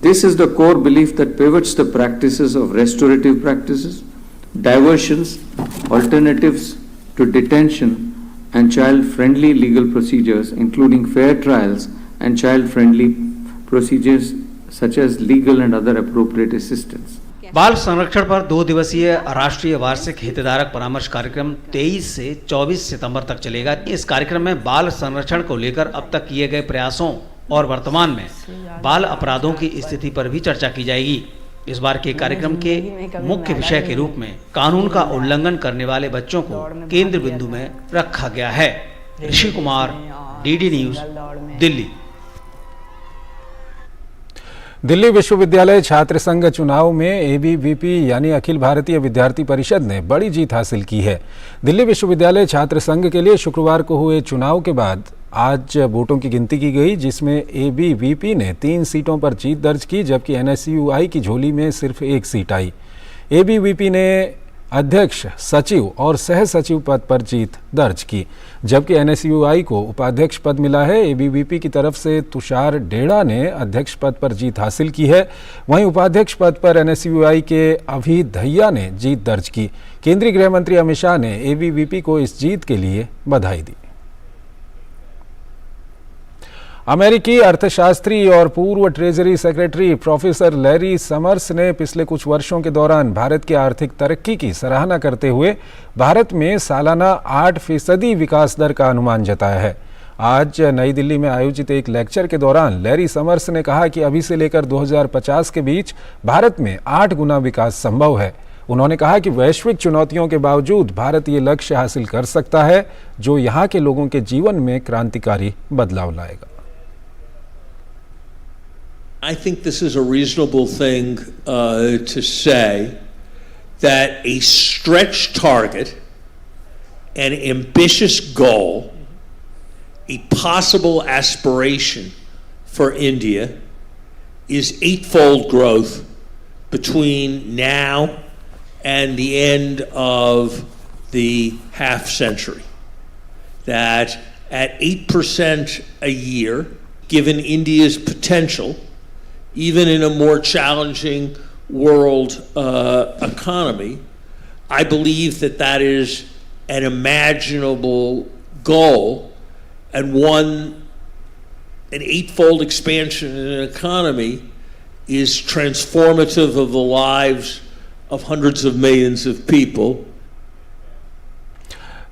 This is the core belief that pivots the practices of restorative practices, diversions, alternatives to detention, and child-friendly legal procedures, including fair trials and child-friendly procedures such as legal and other appropriate assistance. बाल संरक्षण पर 2 दिवसीय राष्ट्रीय वार्षिक हितधारक परामर्श कार्यक्रम 23 से 24 सितंबर तक चलेगा। इस कार्यक्रम में बाल संरक्षण को लेकर अब तक किए गए प्रयासों और वर्तमान में बाल अपराधों की स्थिति पर भी चर्चा की जाएगी। इस बार के कार्यक्रम के मुख्य विषय के रूप में कानून का उल्लंघन करने वाले बच्चों को केंद्र बिंदु में रखा गया है। Rishi Kumar, DD news, Delhi. दिल्ली विश्वविद्यालय छात्र संघ चुनाव में एबीवीपी यानी अखिल भारतीय विद्यार्थी परिषद ने बड़ी जीत हासिल की है। दिल्ली विश्वविद्यालय छात्र संघ के लिए शुक्रवार को हुए चुनाव के बाद आज वोटों की गिनती की गई, जिसमें एबीवीपी ने 3 सीटों पर जीत दर्ज की, जबकि एनएसयूआई की झोली में सिर्फ 1 सीट आई। एबीवीपी ने अध्यक्ष, सचिव और सह सचिव पद पर जीत दर्ज की, जबकि एनएसयूआई को उपाध्यक्ष पद मिला है। एबीवीपी की तरफ से तुषार डेड़ा ने अध्यक्ष पद पर जीत हासिल की है, वहीं उपाध्यक्ष पद पर एनएसयूआई के अभी दहिया ने जीत दर्ज की। केंद्रीय गृह मंत्री अमित शाह ने एबीवीपी को इस जीत के लिए बधाई दी। अमेरिकी अर्थशास्त्री और पूर्व treasury secretary professor Larry summers ने पिछले कुछ वर्षों के दौरान भारत की आर्थिक तरक्की की सराहना करते हुए भारत में सालाना 8% विकास दर का अनुमान जताया है। आज नई दिल्ली में आयोजित एक लेक्चर के दौरान लैरी समर्स ने कहा कि अभी से लेकर 2050 के बीच भारत में 8 गुना विकास संभव है। उन्होंने कहा कि वैश्विक चुनौतियों के बावजूद भारत ये लक्ष्य हासिल कर सकता है, जो यहाँ के लोगों के जीवन में क्रांतिकारी बदलाव लाएगा। I think this is a reasonable thing to say that a stretch target, an ambitious goal, a possible aspiration for India is 8-fold growth between now and the end of the half century. That at 8% a year, given India's potential, even in a more challenging world economy, I believe that that is an imaginable goal, and an 8-fold expansion in an economy is transformative of the lives of hundreds of millions of people.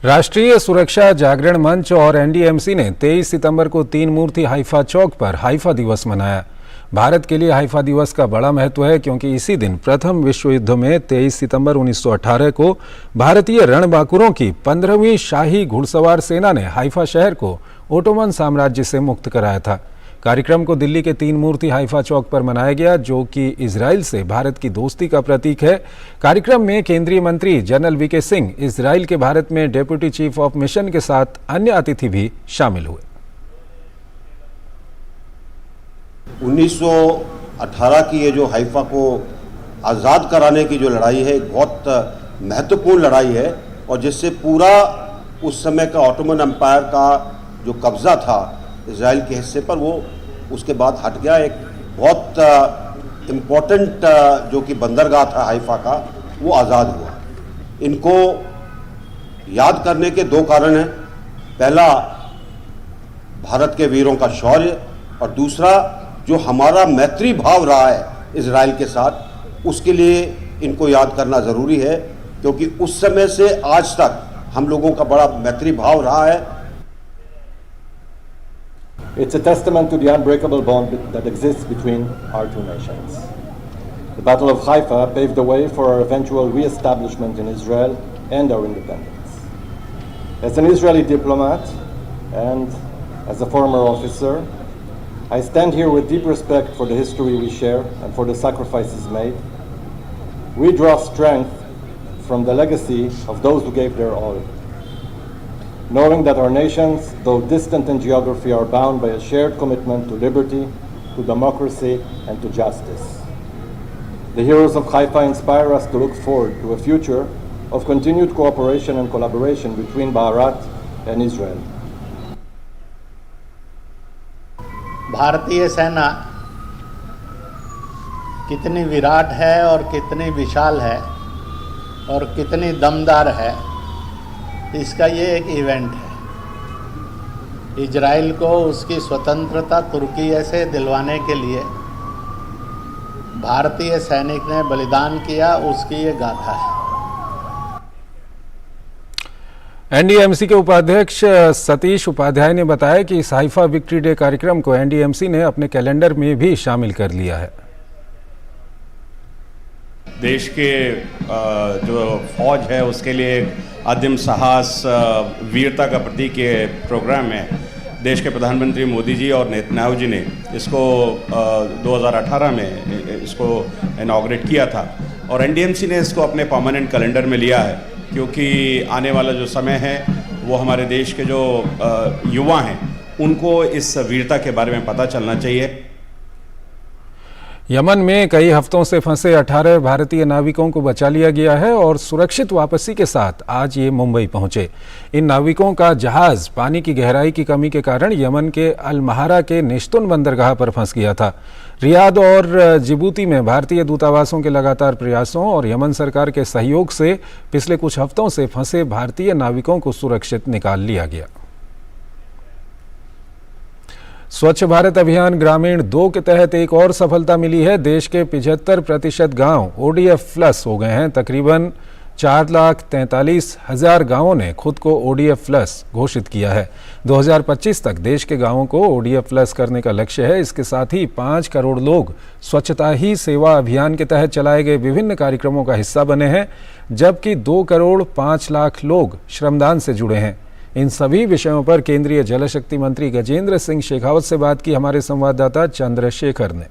राष्ट्रीय सुरक्षा जागरण मंच और NDMC ने 23 सितंबर को 3 मूर्ति Haifa चौक पर Haifa दिवस मनाया। भारत के लिए हाइफा दिवस का बड़ा महत्व है, क्योंकि इसी दिन प्रथम विश्व युद्ध में 23 सितंबर 1918 को भारतीय रणबांकुरों की 15वीं शाही घुड़सवार सेना ने हाइफा शहर को ओटोमन साम्राज्य से मुक्त कराया था। कार्यक्रम को दिल्ली के 3 मूर्ति हाइफा चौक पर मनाया गया, जो कि इजराइल से भारत की दोस्ती का प्रतीक है। कार्यक्रम में केंद्रीय मंत्री जनरल वीके सिंह, इजराइल के भारत में डेप्यूटी चीफ ऑफ मिशन के साथ अन्य अतिथि भी शामिल हुए। 1918 की ये जो हाइफा को आज़ाद कराने की जो लड़ाई है, एक बहुत महत्वपूर्ण लड़ाई है, और जिससे पूरा उस समय का ऑटोमन एम्पायर का जो कब्ज़ा था इजराइल के हिस्से पर, वो उसके बाद हट गया। एक बहुत इम्पोर्टेंट जो कि बंदरगाह था हाइफा का, वो आज़ाद हुआ। इनको याद करने के 2 कारण हैं। पहला, भारत के वीरों का शौर्य, और दूसरा, जो हमारा मैत्री भाव रहा है इजराइल के साथ, उसके लिए इनको याद करना ज़रूरी है, क्योंकि उस समय से आज तक हम लोगों का बड़ा मैत्री भाव रहा है। It's a testament to the unbreakable bond that exists between our two nations. The Battle of Haifa paved the way for our eventual re-establishment in Israel and our independence. As an Israeli diplomat and as a former officer, I stand here with deep respect for the history we share and for the sacrifices made. We draw strength from the legacy of those who gave their all, knowing that our nations, though distant in geography, are bound by a shared commitment to liberty, to democracy, and to justice. The heroes of Haifa inspire us to look forward to a future of continued cooperation and collaboration between Bharat and Israel. भारतीय सेना कितनी विराट है और कितनी विशाल है और कितनी दमदार है, इसका ये एक इवेंट है। इजराइल को उसकी स्वतंत्रता तुर्की से दिलवाने के लिए भारतीय सैनिक ने बलिदान किया, उसकी ये गाथा है। एनडीएमसी के उपाध्यक्ष सतीश उपाध्याय ने बताया कि इस हाइफा विक्ट्री डे कार्यक्रम को एनडीएमसी ने अपने कैलेंडर में भी शामिल कर लिया है। देश के जो फौज है उसके लिए अदम्य साहस, वीरता का प्रतीक ये प्रोग्राम है। देश के प्रधानमंत्री मोदी जी और नेतन्याहू जी ने इसको 2018 में इसको इनॉग्रेट किया था और एनडीएमसी ने इसको अपने परमानेंट कैलेंडर में लिया है, क्योंकि आने वाला जो समय है वो हमारे देश के जो युवा हैं उनको इस वीरता के बारे में पता चलना चाहिए। यमन में कई हफ्तों से फंसे 18 भारतीय नाविकों को बचा लिया गया है और सुरक्षित वापसी के साथ आज ये मुंबई पहुंचे। इन नाविकों का जहाज पानी की गहराई की कमी के कारण यमन के अल महारा के निश्तुन बंदरगाह पर फंस गया था। रियाद और जिबूती में भारतीय दूतावासों के लगातार प्रयासों और यमन सरकार के सहयोग से पिछले कुछ हफ्तों से फंसे भारतीय नाविकों को सुरक्षित निकाल लिया गया। स्वच्छ भारत अभियान ग्रामीण 2 के तहत एक और सफलता मिली है। देश के 75% गांव ओडीएफ प्लस हो गए हैं। तकरीबन 4,43,000 गांवों ने खुद को ओडीएफ प्लस घोषित किया है। 2025 तक देश के गांवों को ओडीएफ प्लस करने का लक्ष्य है। इसके साथ ही 5 करोड़ लोग स्वच्छता ही सेवा अभियान के तहत चलाए गए विभिन्न कार्यक्रमों का हिस्सा बने हैं, जबकि 2 करोड़ 5 लाख लोग श्रमदान से जुड़े हैं। इन सभी विषयों पर केंद्रीय जल शक्ति मंत्री गजेंद्र सिंह शेखावत से बात की हमारे संवाददाता चंद्रशेखर ने।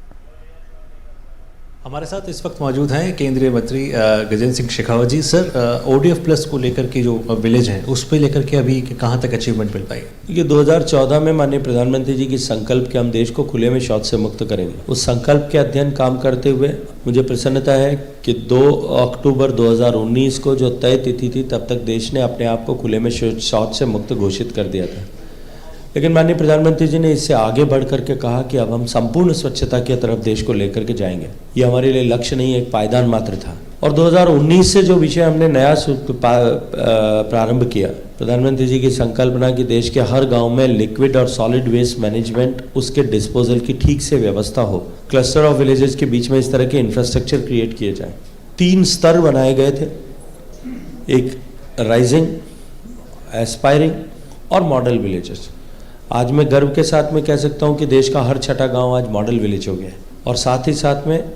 हमारे साथ इस वक्त मौजूद हैं केंद्रीय मंत्री गजेंद्र सिंह शेखावत जी। सर, ओडीएफ प्लस को लेकर के जो विलेज हैं उस पे लेकर के अभी कहाँ तक अचीवमेंट मिल पाई? ये 2014 में माननीय प्रधानमंत्री जी की संकल्प के हम देश को खुले में शौच से मुक्त करेंगे, उस संकल्प के अध्ययन काम करते हुए मुझे प्रसन्नता है कि 2 अक्टूबर 2019 को जो तय तिथि थी तब तक देश ने अपने आप को खुले में शौच से मुक्त घोषित कर दिया था। लेकिन माननीय प्रधानमंत्री जी ने इससे आगे बढ़ करके कहा कि अब हम संपूर्ण स्वच्छता की तरफ देश को लेकर के जाएंगे। ये हमारे लिए लक्ष्य नहीं, एक पायदान मात्र था। और 2019 से जो विषय हमने नया प्रारंभ किया, प्रधानमंत्री जी की संकल्पना कि देश के हर गांव में लिक्विड और सॉलिड वेस्ट मैनेजमेंट, उसके डिस्पोजल की ठीक से व्यवस्था हो। क्लस्टर ऑफ विलेजेस के बीच में इस तरह के इंफ्रास्ट्रक्चर क्रिएट किए जाए। 3 स्तर बनाए गए थे, एक राइजिंग, एस्पायरिंग और मॉडल विलेजेस। आज मैं गर्व के साथ में कह सकता हूं कि देश का हर छठा गांव आज मॉडल विलेज हो गया है और साथ ही साथ में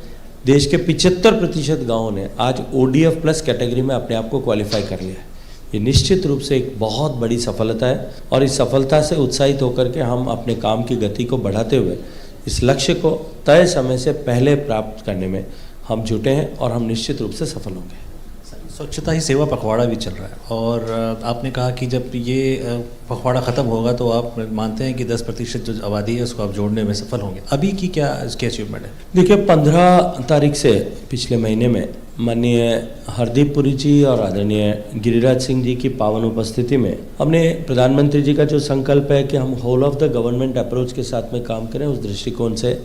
देश के 75% गांवों ने आज ओडीएफ प्लस कैटेगरी में अपने आप को क्वालिफाई कर लिया है। ये निश्चित रूप से एक बहुत बड़ी सफलता है और इस सफलता से उत्साहित होकर के हम अपने काम की गति को बढ़ाते हुए इस लक्ष्य को तय समय से पहले प्राप्त करने में हम जुटे हैं और हम निश्चित रूप से सफल होंगे। स्वच्छता ही सेवा पखवाड़ा भी चल रहा है और आपने कहा कि जब ये पखवाड़ा ख़त्म होगा तो आप मानते हैं कि 10% जो आबादी है उसको आप जोड़ने में सफल होंगे। अभी की क्या इसकी अचीवमेंट है? देखिए, 15 तारीख से पिछले महीने में माननीय हरदीप पुरी जी और आदरणीय गिरिराज सिंह जी की पावन उपस्थिति में हमने प्रधानमंत्री जी का जो संकल्प है कि हम whole of the government approach के साथ में काम करें, उस दृष्टिकोण से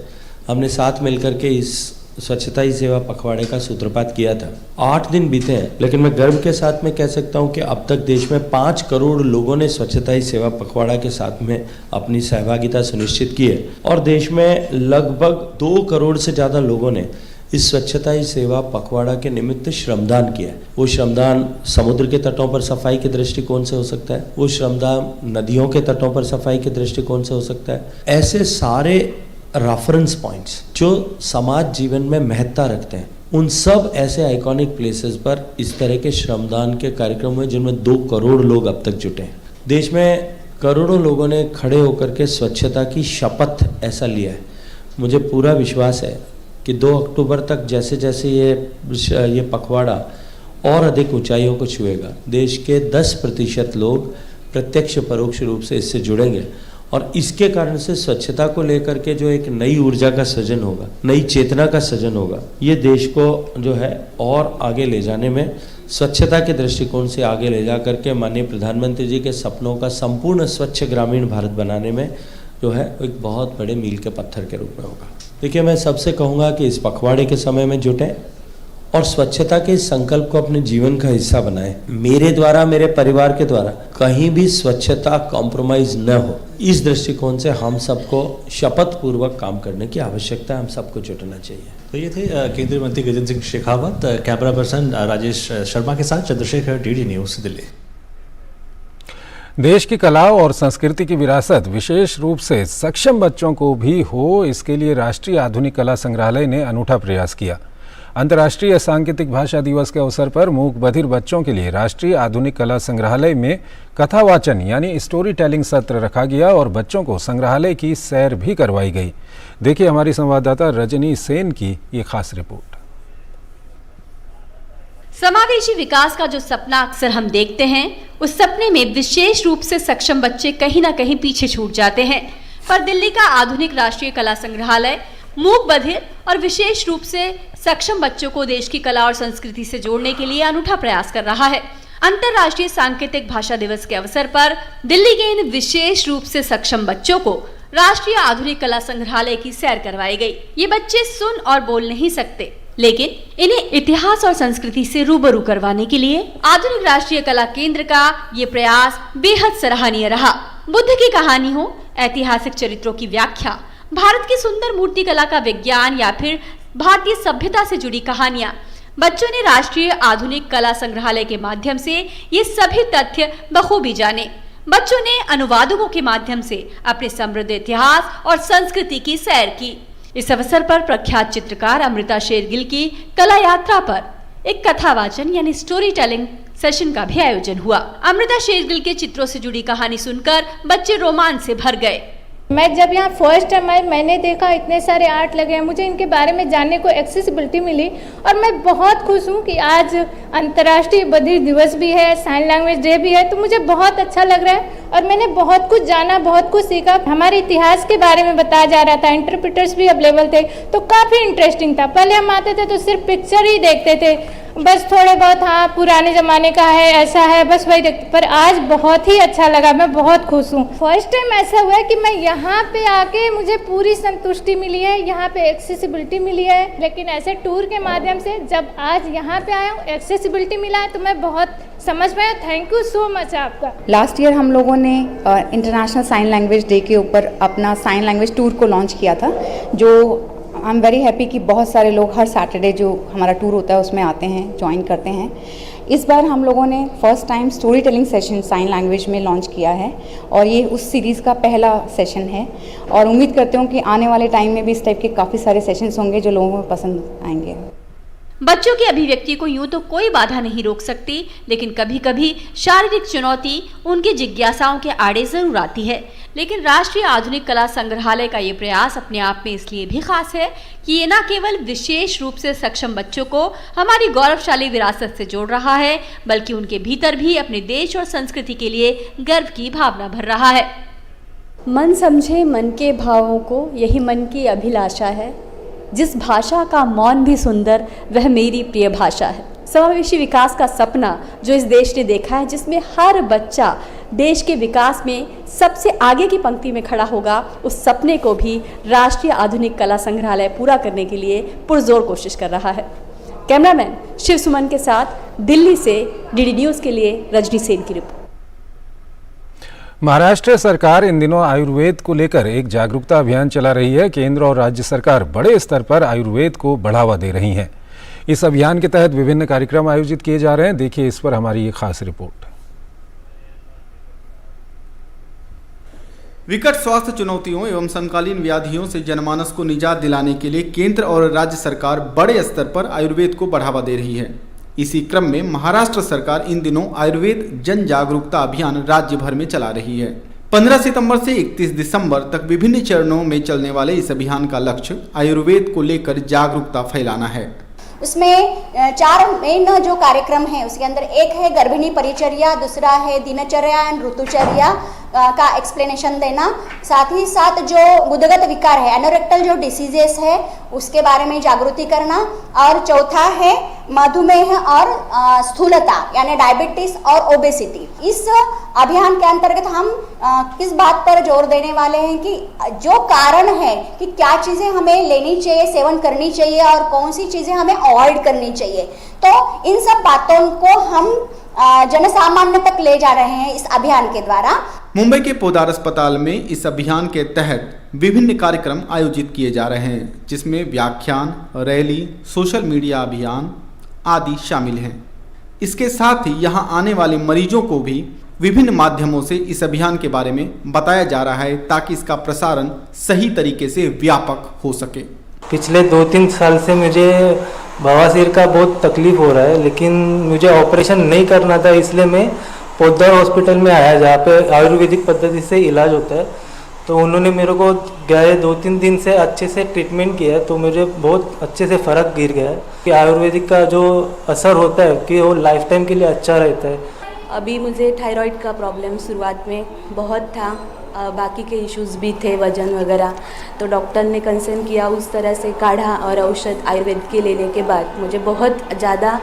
हमने साथ मिलकर के इस स्वच्छता ही सेवा पखवाड़े का सूत्रपात किया था। 8 दिन बीते हैं, लेकिन मैं गर्व के साथ में कह सकता हूं कि अब तक देश में 5 करोड़ लोगों ने स्वच्छता ही सेवा पखवाड़ा के साथ में अपनी सहभागिता सुनिश्चित की है और देश में लगभग 2 करोड़ से ज़्यादा लोगों ने इस स्वच्छता ही सेवा पखवाड़ा के निमित्त श्रमदान किया है। वो श्रमदान समुद्र के तटों पर सफाई के दृष्टिकोण से हो सकता है, वो श्रमदान नदियों के तटों पर सफाई के दृष्टिकोण से हो सकता है। ऐसे सारे रेफरेंस पॉइंट्स जो समाज जीवन में महत्ता रखते हैं, उन सब ऐसे आइकॉनिक प्लेसेस पर इस तरह के श्रमदान के कार्यक्रम हुए जिनमें 2 करोड़ लोग अब तक जुटे हैं। देश में करोड़ों लोगों ने खड़े होकर के स्वच्छता की शपथ ऐसा लिया है। मुझे पूरा विश्वास है कि 2 अक्टूबर तक जैसे जैसे ये पखवाड़ा और अधिक ऊंचाइयों को छुएगा, देश के 10% लोग प्रत्यक्ष परोक्ष रूप से इससे जुड़ेंगे और इसके कारण से स्वच्छता को लेकर के जो एक नई ऊर्जा का सृजन होगा, नई चेतना का सृजन होगा, ये देश को जो है और आगे ले जाने में, स्वच्छता के दृष्टिकोण से आगे ले जा करके माननीय प्रधानमंत्री जी के सपनों का संपूर्ण स्वच्छ ग्रामीण भारत बनाने में जो है एक बहुत बड़े मील के पत्थर के रूप में होगा। देखिए, मैं सबसे कहूँगा कि इस पखवाड़े के समय में जुटें और स्वच्छता के इस संकल्प को अपने जीवन का हिस्सा बनाएं। मेरे द्वारा, मेरे परिवार के द्वारा कहीं भी स्वच्छता कॉम्प्रोमाइज न हो, इस दृष्टिकोण से हम सबको शपथ पूर्वक काम करने की आवश्यकता है, हम सबको जुटना चाहिए। तो ये थे केंद्रीय मंत्री गजेंद्र सिंह शेखावत। कैमरा पर्सन राजेश शर्मा के साथ चंद्रशेखर, डीडी न्यूज़, दिल्ली। देश की कला और संस्कृति की विरासत विशेष रूप से सक्षम बच्चों को भी हो, इसके लिए राष्ट्रीय आधुनिक कला संग्रहालय ने अनूठा प्रयास किया। अंतर्राष्ट्रीय सांकेतिक भाषा दिवस के अवसर पर मूक बधिर बच्चों के लिए राष्ट्रीय आधुनिक कला संग्रहालय में कथावाचन यानी स्टोरी टेलिंग सत्र रखा गया और बच्चों को संग्रहालय की सैर भी करवाई गई। देखिए हमारी संवाददाता रजनी सेन की ये खास रिपोर्ट। समावेशी विकास का जो सपना अक्सर हम देखते हैं, उस सपने में विशेष रूप से सक्षम बच्चे कहीं ना कहीं पीछे छूट जाते हैं। पर दिल्ली का आधुनिक राष्ट्रीय कला संग्रहालय मूक बधिर और विशेष रूप से सक्षम बच्चों को देश की कला और संस्कृति से जोड़ने के लिए अनूठा प्रयास कर रहा है। अंतर्राष्ट्रीय सांकेतिक भाषा दिवस के अवसर पर दिल्ली के इन विशेष रूप से सक्षम बच्चों को राष्ट्रीय आधुनिक कला संग्रहालय की सैर करवाई गई। ये बच्चे सुन और बोल नहीं सकते, लेकिन इन्हें इतिहास और संस्कृति से रूबरू करवाने के लिए आधुनिक राष्ट्रीय कला केंद्र का ये प्रयास बेहद सराहनीय रहा। बुद्ध की कहानी हो, ऐतिहासिक चरित्रों की व्याख्या, भारत की सुंदर मूर्ति कला का विज्ञान या फिर भारतीय सभ्यता से जुड़ी कहानियां, बच्चों ने राष्ट्रीय आधुनिक कला संग्रहालय के माध्यम से ये सभी तथ्य बखूबी जाने। बच्चों ने अनुवादकों के माध्यम से अपने समृद्ध इतिहास और संस्कृति की सैर की। इस अवसर पर प्रख्यात चित्रकार अमृता शेरगिल की कला यात्रा पर एक कथावाचन यानी स्टोरी टेलिंग सेशन का भी आयोजन हुआ। अमृता शेरगिल के चित्रों से जुड़ी कहानी सुनकर बच्चे रोमांच से भर गए। मैं जब यहाँ फर्स्ट टाइम आई, मैंने देखा इतने सारे आर्ट लगे हैं, मुझे इनके बारे में जानने को एक्सेसिबिलिटी मिली और मैं बहुत खुश हूँ कि आज अंतर्राष्ट्रीय बधिर दिवस भी है, साइन लैंग्वेज डे भी है, तो मुझे बहुत अच्छा लग रहा है और मैंने बहुत कुछ जाना, बहुत कुछ सीखा। हमारे इतिहास के बारे में बताया जा रहा था, इंटरप्रेटर्स भी अवेलेबल थे, तो काफ़ी इंटरेस्टिंग था। पहले हम आते थे तो सिर्फ पिक्चर ही देखते थे, बस थोड़े बहुत हाँ पुराने ज़माने का है, ऐसा है, बस वही देखते। पर आज बहुत ही अच्छा लगा, मैं बहुत खुश हूँ। फर्स्ट टाइम ऐसा हुआ है कि मैं यहाँ पे आके मुझे पूरी संतुष्टि मिली है, यहाँ पे एक्सेसिबिलिटी मिली है। लेकिन ऐसे टूर के माध्यम से जब आज यहाँ पे आया हूँ, एक्सेसिबिलिटी मिला है, तो मैं बहुत समझ पाया। थैंक यू सो मच आपका। लास्ट ईयर हम लोगों ने इंटरनेशनल साइन लैंग्वेज डे के ऊपर अपना साइन लैंग्वेज टूर को लॉन्च किया था, जो आई एम वेरी हैप्पी कि बहुत सारे लोग हर सैटरडे जो हमारा टूर होता है उसमें आते हैं, ज्वाइन करते हैं। इस बार हम लोगों ने first time story telling session sign language में लॉन्च किया है और ये उस सीरीज़ का पहला सेशन है और उम्मीद करते हूँ कि आने वाले टाइम में भी इस टाइप के काफ़ी सारे सेशंस होंगे जो लोगों को पसंद आएंगे। बच्चों की अभिव्यक्ति को यूं तो कोई बाधा नहीं रोक सकती, लेकिन कभी कभी शारीरिक चुनौती उनकी जिज्ञासाओं के आड़े जरूर आती है। लेकिन राष्ट्रीय आधुनिक कला संग्रहालय का ये प्रयास अपने आप में इसलिए भी खास है कि ये न केवल विशेष रूप से सक्षम बच्चों को हमारी गौरवशाली विरासत से जोड़ रहा है, बल्कि उनके भीतर भी अपने देश और संस्कृति के लिए गर्व की भावना भर रहा है। मन समझे मन के भावों को, यही मन की अभिलाषा है। जिस भाषा का मौन भी सुंदर, वह मेरी प्रिय भाषा है। समावेशी विकास का सपना जो इस देश ने देखा है, जिसमें हर बच्चा देश के विकास में सबसे आगे की पंक्ति में खड़ा होगा, उस सपने को भी राष्ट्रीय आधुनिक कला संग्रहालय पूरा करने के लिए पुरजोर कोशिश कर रहा है। कैमरामैन शिव सुमन के साथ दिल्ली से डीडी न्यूज़ के लिए रजनी सेन की रिपोर्ट। महाराष्ट्र सरकार इन दिनों आयुर्वेद को लेकर एक जागरूकता अभियान चला रही है। केंद्र और राज्य सरकार बड़े स्तर पर आयुर्वेद को बढ़ावा दे रही हैं। इस अभियान के तहत विभिन्न कार्यक्रम आयोजित किए जा रहे हैं। देखिए इस पर हमारी ये खास रिपोर्ट। विकट स्वास्थ्य चुनौतियों एवं समकालीन व्याधियों से जनमानस को निजात दिलाने के लिए केंद्र और राज्य सरकार बड़े स्तर पर आयुर्वेद को बढ़ावा दे रही है। इसी क्रम में महाराष्ट्र सरकार इन दिनों आयुर्वेद जन जागरूकता अभियान राज्य भर में चला रही है। 15 सितंबर से 31 दिसंबर तक विभिन्न चरणों में चलने वाले इस अभियान का लक्ष्य आयुर्वेद को लेकर जागरूकता फैलाना है। उसमें 4 मेन जो कार्यक्रम हैं उसके अंदर एक है गर्भिणी परिचर्या, दूसरा है दिनचर्या एंड ऋतुचर्या, का एक्सप्लेनेशन देना, साथ ही साथ जो गुदगत विकार है, एनोरेक्टल जो डिसीजेस है उसके बारे में जागृति करना, और चौथा है मधुमेह और स्थूलता यानी डायबिटीज और ओबेसिटी। इस अभियान के अंतर्गत हम किस बात पर जोर देने वाले हैं कि जो कारण है कि क्या चीज़ें हमें लेनी चाहिए, सेवन करनी चाहिए और कौन सी चीज़ें हमें अवॉइड करनी चाहिए। तो इन सब बातों को हम जनसामान्य तक ले जा रहे हैं इस अभियान के द्वारा। मुंबई के पोदार अस्पताल में इस अभियान के तहत विभिन्न कार्यक्रम आयोजित किए जा रहे हैं, जिसमें व्याख्यान, रैली, सोशल मीडिया अभियान आदि शामिल हैं। इसके साथ ही यहां आने वाले मरीजों को भी विभिन्न माध्यमों से इस अभियान के बारे में बताया जा रहा है, ताकि इसका प्रसारण सही तरीके से व्यापक हो सके। पिछले 2-3 साल से मुझे बवासीर का बहुत तकलीफ हो रहा है, लेकिन मुझे ऑपरेशन नहीं करना था, इसलिए मैं पोद्दार हॉस्पिटल में आया जहाँ पे आयुर्वेदिक पद्धति से इलाज होता है। तो उन्होंने मेरे को गए 2-3 दिन से अच्छे से ट्रीटमेंट किया, तो मुझे बहुत अच्छे से फ़र्क गिर गया है कि आयुर्वेदिक का जो असर होता है कि वो लाइफ टाइम के लिए अच्छा रहता है। अभी मुझे थायराइड का प्रॉब्लम शुरुआत में बहुत था, बाकी के इश्यूज़ भी थे, वजन वगैरह। तो डॉक्टर ने कंसर्न किया, उस तरह से काढ़ा और औषध आयुर्वेद के लेने के बाद मुझे बहुत ज़्यादा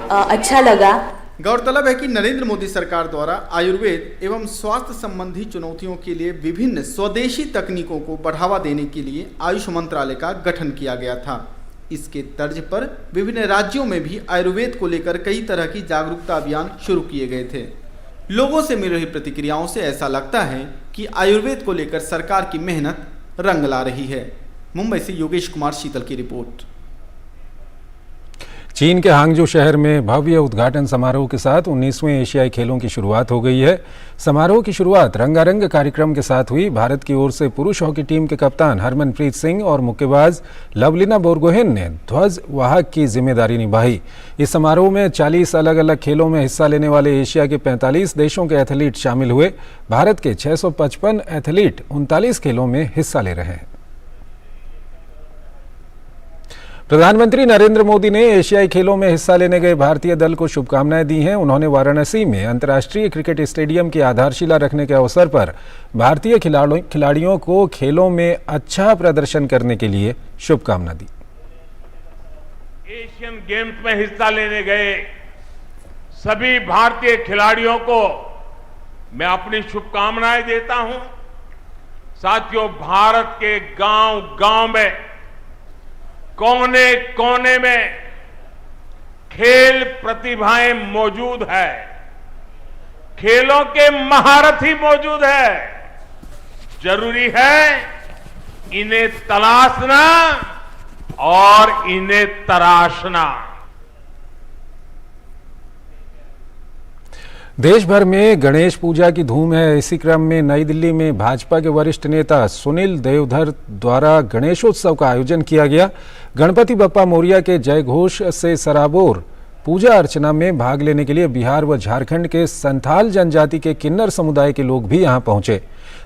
अच्छा लगा। गौरतलब है कि नरेंद्र मोदी सरकार द्वारा आयुर्वेद एवं स्वास्थ्य संबंधी चुनौतियों के लिए विभिन्न स्वदेशी तकनीकों को बढ़ावा देने के लिए आयुष मंत्रालय का गठन किया गया था। इसके तर्ज पर विभिन्न राज्यों में भी आयुर्वेद को लेकर कई तरह की जागरूकता अभियान शुरू किए गए थे। लोगों से मिल रही प्रतिक्रियाओं से ऐसा लगता है कि आयुर्वेद को लेकर सरकार की मेहनत रंग ला रही है। मुंबई से योगेश कुमार शीतल की रिपोर्ट। चीन के हांगजो शहर में भव्य उद्घाटन समारोह के साथ 19वें एशियाई खेलों की शुरुआत हो गई है। समारोह की शुरुआत रंगारंग कार्यक्रम के साथ हुई। भारत की ओर से पुरुष हॉकी टीम के कप्तान हरमनप्रीत सिंह और मुक्केबाज लवलीना बोरगोहेन ने ध्वज वाहक की जिम्मेदारी निभाई। इस समारोह में 40 अलग अलग खेलों में हिस्सा लेने वाले एशिया के 45 देशों के एथलीट शामिल हुए। भारत के 655 एथलीट 39 खेलों में हिस्सा ले रहे हैं। प्रधानमंत्री नरेंद्र मोदी ने एशियाई खेलों में हिस्सा लेने गए भारतीय दल को शुभकामनाएं दी हैं। उन्होंने वाराणसी में अंतर्राष्ट्रीय क्रिकेट स्टेडियम की आधारशिला रखने के अवसर पर भारतीय खिलाड़ियों को खेलों में अच्छा प्रदर्शन करने के लिए शुभकामना दी। एशियन गेम्स में हिस्सा लेने गए सभी भारतीय खिलाड़ियों को मैं अपनी शुभकामनाएं देता हूं। साथियों, भारत के गांव-गांव में, कोने कोने में खेल प्रतिभाएं मौजूद है, खेलों के महारथी मौजूद है। जरूरी है इन्हें तलाशना और इन्हें तराशना। देश भर में गणेश पूजा की धूम है। इसी क्रम में नई दिल्ली में भाजपा के वरिष्ठ नेता सुनील देवधर द्वारा गणेशोत्सव का आयोजन किया गया। गणपति बप्पा मोरिया के जय घोष से सराबोर पूजा अर्चना में भाग लेने के लिए बिहार व झारखंड के संथाल जनजाति के किन्नर समुदाय के लोग भी यहां पहुंचे।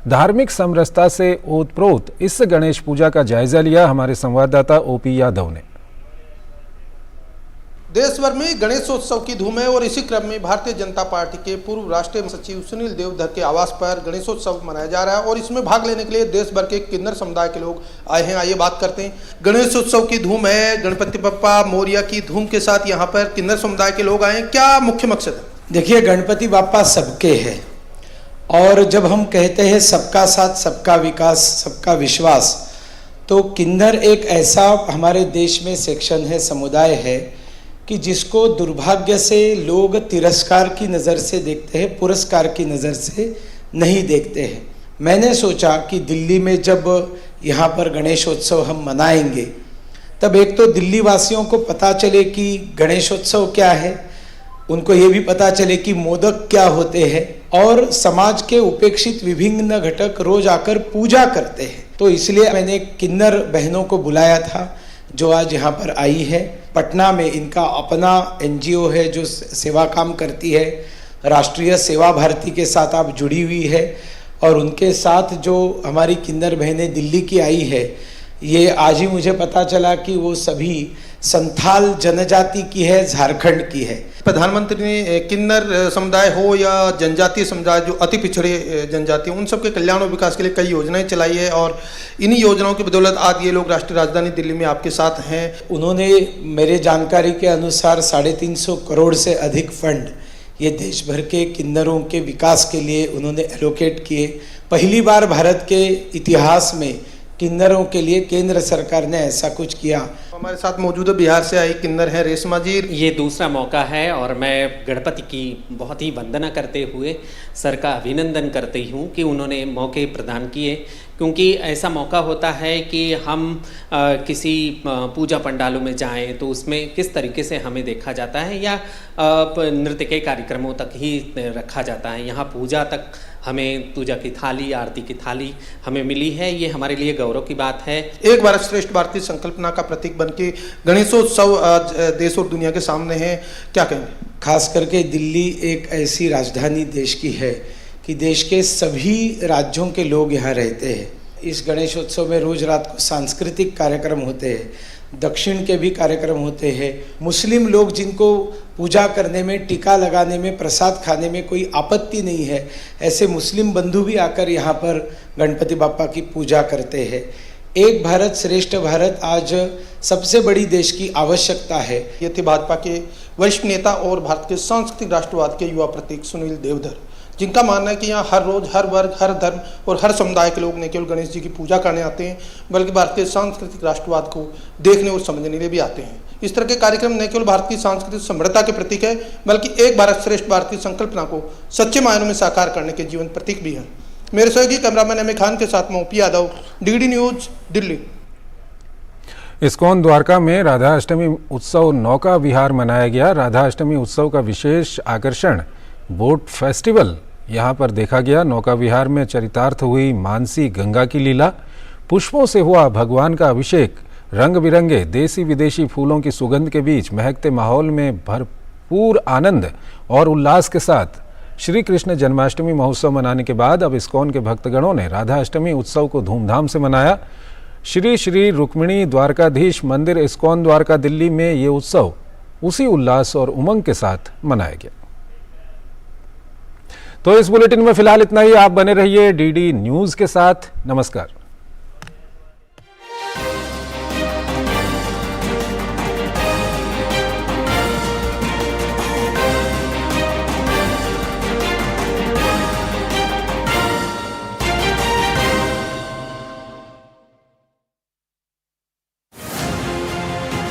धार्मिक समरसता से ओतप्रोत इस गणेश पूजा का जायजा लिया हमारे संवाददाता ओपी यादव ने। देश भर में गणेशोत्सव की धूम है और इसी क्रम में भारतीय जनता पार्टी के पूर्व राष्ट्रीय सचिव सुनील देवधर के आवास पर गणेशोत्सव मनाया जा रहा है और इसमें भाग लेने के लिए देश भर के किन्नर समुदाय के लोग आए हैं। आइए बात करते हैं। गणेशोत्सव की धूम है, गणपति बप्पा मोरिया की धूम के साथ यहाँ पर किन्नर समुदाय के लोग आए हैं, क्या मुख्य मकसद है? देखिए, गणपति बप्पा सबके है और जब हम कहते हैं सबका साथ, सबका विकास, सबका विश्वास, तो किन्नर एक ऐसा हमारे देश में सेक्शन है, समुदाय है कि जिसको दुर्भाग्य से लोग तिरस्कार की नज़र से देखते हैं, पुरस्कार की नज़र से नहीं देखते हैं। मैंने सोचा कि दिल्ली में जब यहाँ पर गणेशोत्सव हम मनाएंगे तब एक तो दिल्ली वासियों को पता चले कि गणेशोत्सव क्या है, उनको ये भी पता चले कि मोदक क्या होते हैं और समाज के उपेक्षित विभिन्न घटक रोज आकर पूजा करते हैं। तो इसलिए मैंने किन्नर बहनों को बुलाया था जो आज यहाँ पर आई है। पटना में इनका अपना एनजीओ है जो सेवा काम करती है, राष्ट्रीय सेवा भारती के साथ आप जुड़ी हुई है और उनके साथ जो हमारी किन्नर बहनें दिल्ली की आई है, ये आज ही मुझे पता चला कि वो सभी संथाल जनजाति की है, झारखंड की है। प्रधानमंत्री ने किन्नर समुदाय हो या जनजातीय समुदाय, जो अति पिछड़े जनजाति, उन सबके कल्याण और विकास के लिए कई योजनाएं चलाई है और इन्हीं योजनाओं की बदौलत आज ये लोग राष्ट्रीय राजधानी दिल्ली में आपके साथ हैं। उन्होंने मेरे जानकारी के अनुसार 350 करोड़ से अधिक फंड ये देश भर के किन्नरों के विकास के लिए उन्होंने एलोकेट किए। पहली बार भारत के इतिहास में किन्नरों के लिए केंद्र सरकार ने ऐसा कुछ किया। हमारे साथ मौजूद बिहार से आई किन्नर है रेशमा जी। ये दूसरा मौका है और मैं गणपति की बहुत ही वंदना करते हुए सर का अभिनंदन करती हूँ कि उन्होंने मौके प्रदान किए, क्योंकि ऐसा मौका होता है कि हम किसी पूजा पंडालों में जाएं तो उसमें किस तरीके से हमें देखा जाता है या नृत्य के कार्यक्रमों तक ही रखा जाता है। यहाँ पूजा तक हमें पूजा की थाली, आरती की थाली हमें मिली है, ये हमारे लिए गौरव की बात है। एक भारत श्रेष्ठ भारत की संकल्पना का प्रतीक बन के गणेशोत्सव आज देश और दुनिया के सामने है, क्या कहेंगे? खास करके दिल्ली एक ऐसी राजधानी देश की है कि देश के सभी राज्यों के लोग यहाँ रहते हैं। इस गणेशोत्सव में रोज रात को सांस्कृतिक कार्यक्रम होते हैं, दक्षिण के भी कार्यक्रम होते हैं। मुस्लिम लोग जिनको पूजा करने में, टीका लगाने में, प्रसाद खाने में कोई आपत्ति नहीं है, ऐसे मुस्लिम बंधु भी आकर यहाँ पर गणपति बाप्पा की पूजा करते हैं। एक भारत श्रेष्ठ भारत आज सबसे बड़ी देश की आवश्यकता है। ये थे भाजपा के वरिष्ठ नेता और भारत के सांस्कृतिक राष्ट्रवाद के युवा प्रतीक सुनील देवधर, जिनका मानना है कि यहाँ हर रोज, हर वर्ग, हर धर्म और हर समुदाय के लोग न केवल गणेश जी की पूजा करने आते हैं, बल्कि भारत के सांस्कृतिक राष्ट्रवाद को देखने और समझने के लिए भी आते हैं। इस तरह के कार्यक्रम न केवल भारत की सांस्कृतिक समृद्धता के प्रतीक है, बल्कि एक भारत श्रेष्ठ भारत की संकल्पना को सच्चे मायनों में साकार करने के जीवन प्रतीक भी है। मेरे सहयोगी कैमरामैन एम ए खान के साथ मैं OP Yadav, DD news, Delhi. ISKCON Dwarka में राधा अष्टमी उत्सव नौका विहार मनाया गया। राधा अष्टमी उत्सव का विशेष आकर्षण बोट फेस्टिवल यहाँ पर देखा गया। नौका विहार में चरितार्थ हुई मानसी गंगा की लीला, पुष्पों से हुआ भगवान का अभिषेक, रंग बिरंगे देसी विदेशी फूलों की सुगंध के बीच महकते माहौल में भरपूर आनंद और उल्लास के साथ श्री कृष्ण जन्माष्टमी महोत्सव मनाने के बाद अब इस्कॉन के भक्तगणों ने राधा अष्टमी उत्सव को धूमधाम से मनाया। श्री श्री रुक्मिणी द्वारकाधीश मंदिर इस्कॉन द्वारका दिल्ली में ये उत्सव उसी उल्लास और उमंग के साथ मनाया गया। तो इस बुलेटिन में फिलहाल इतना ही। आप बने रहिए DD न्यूज के साथ। नमस्कार।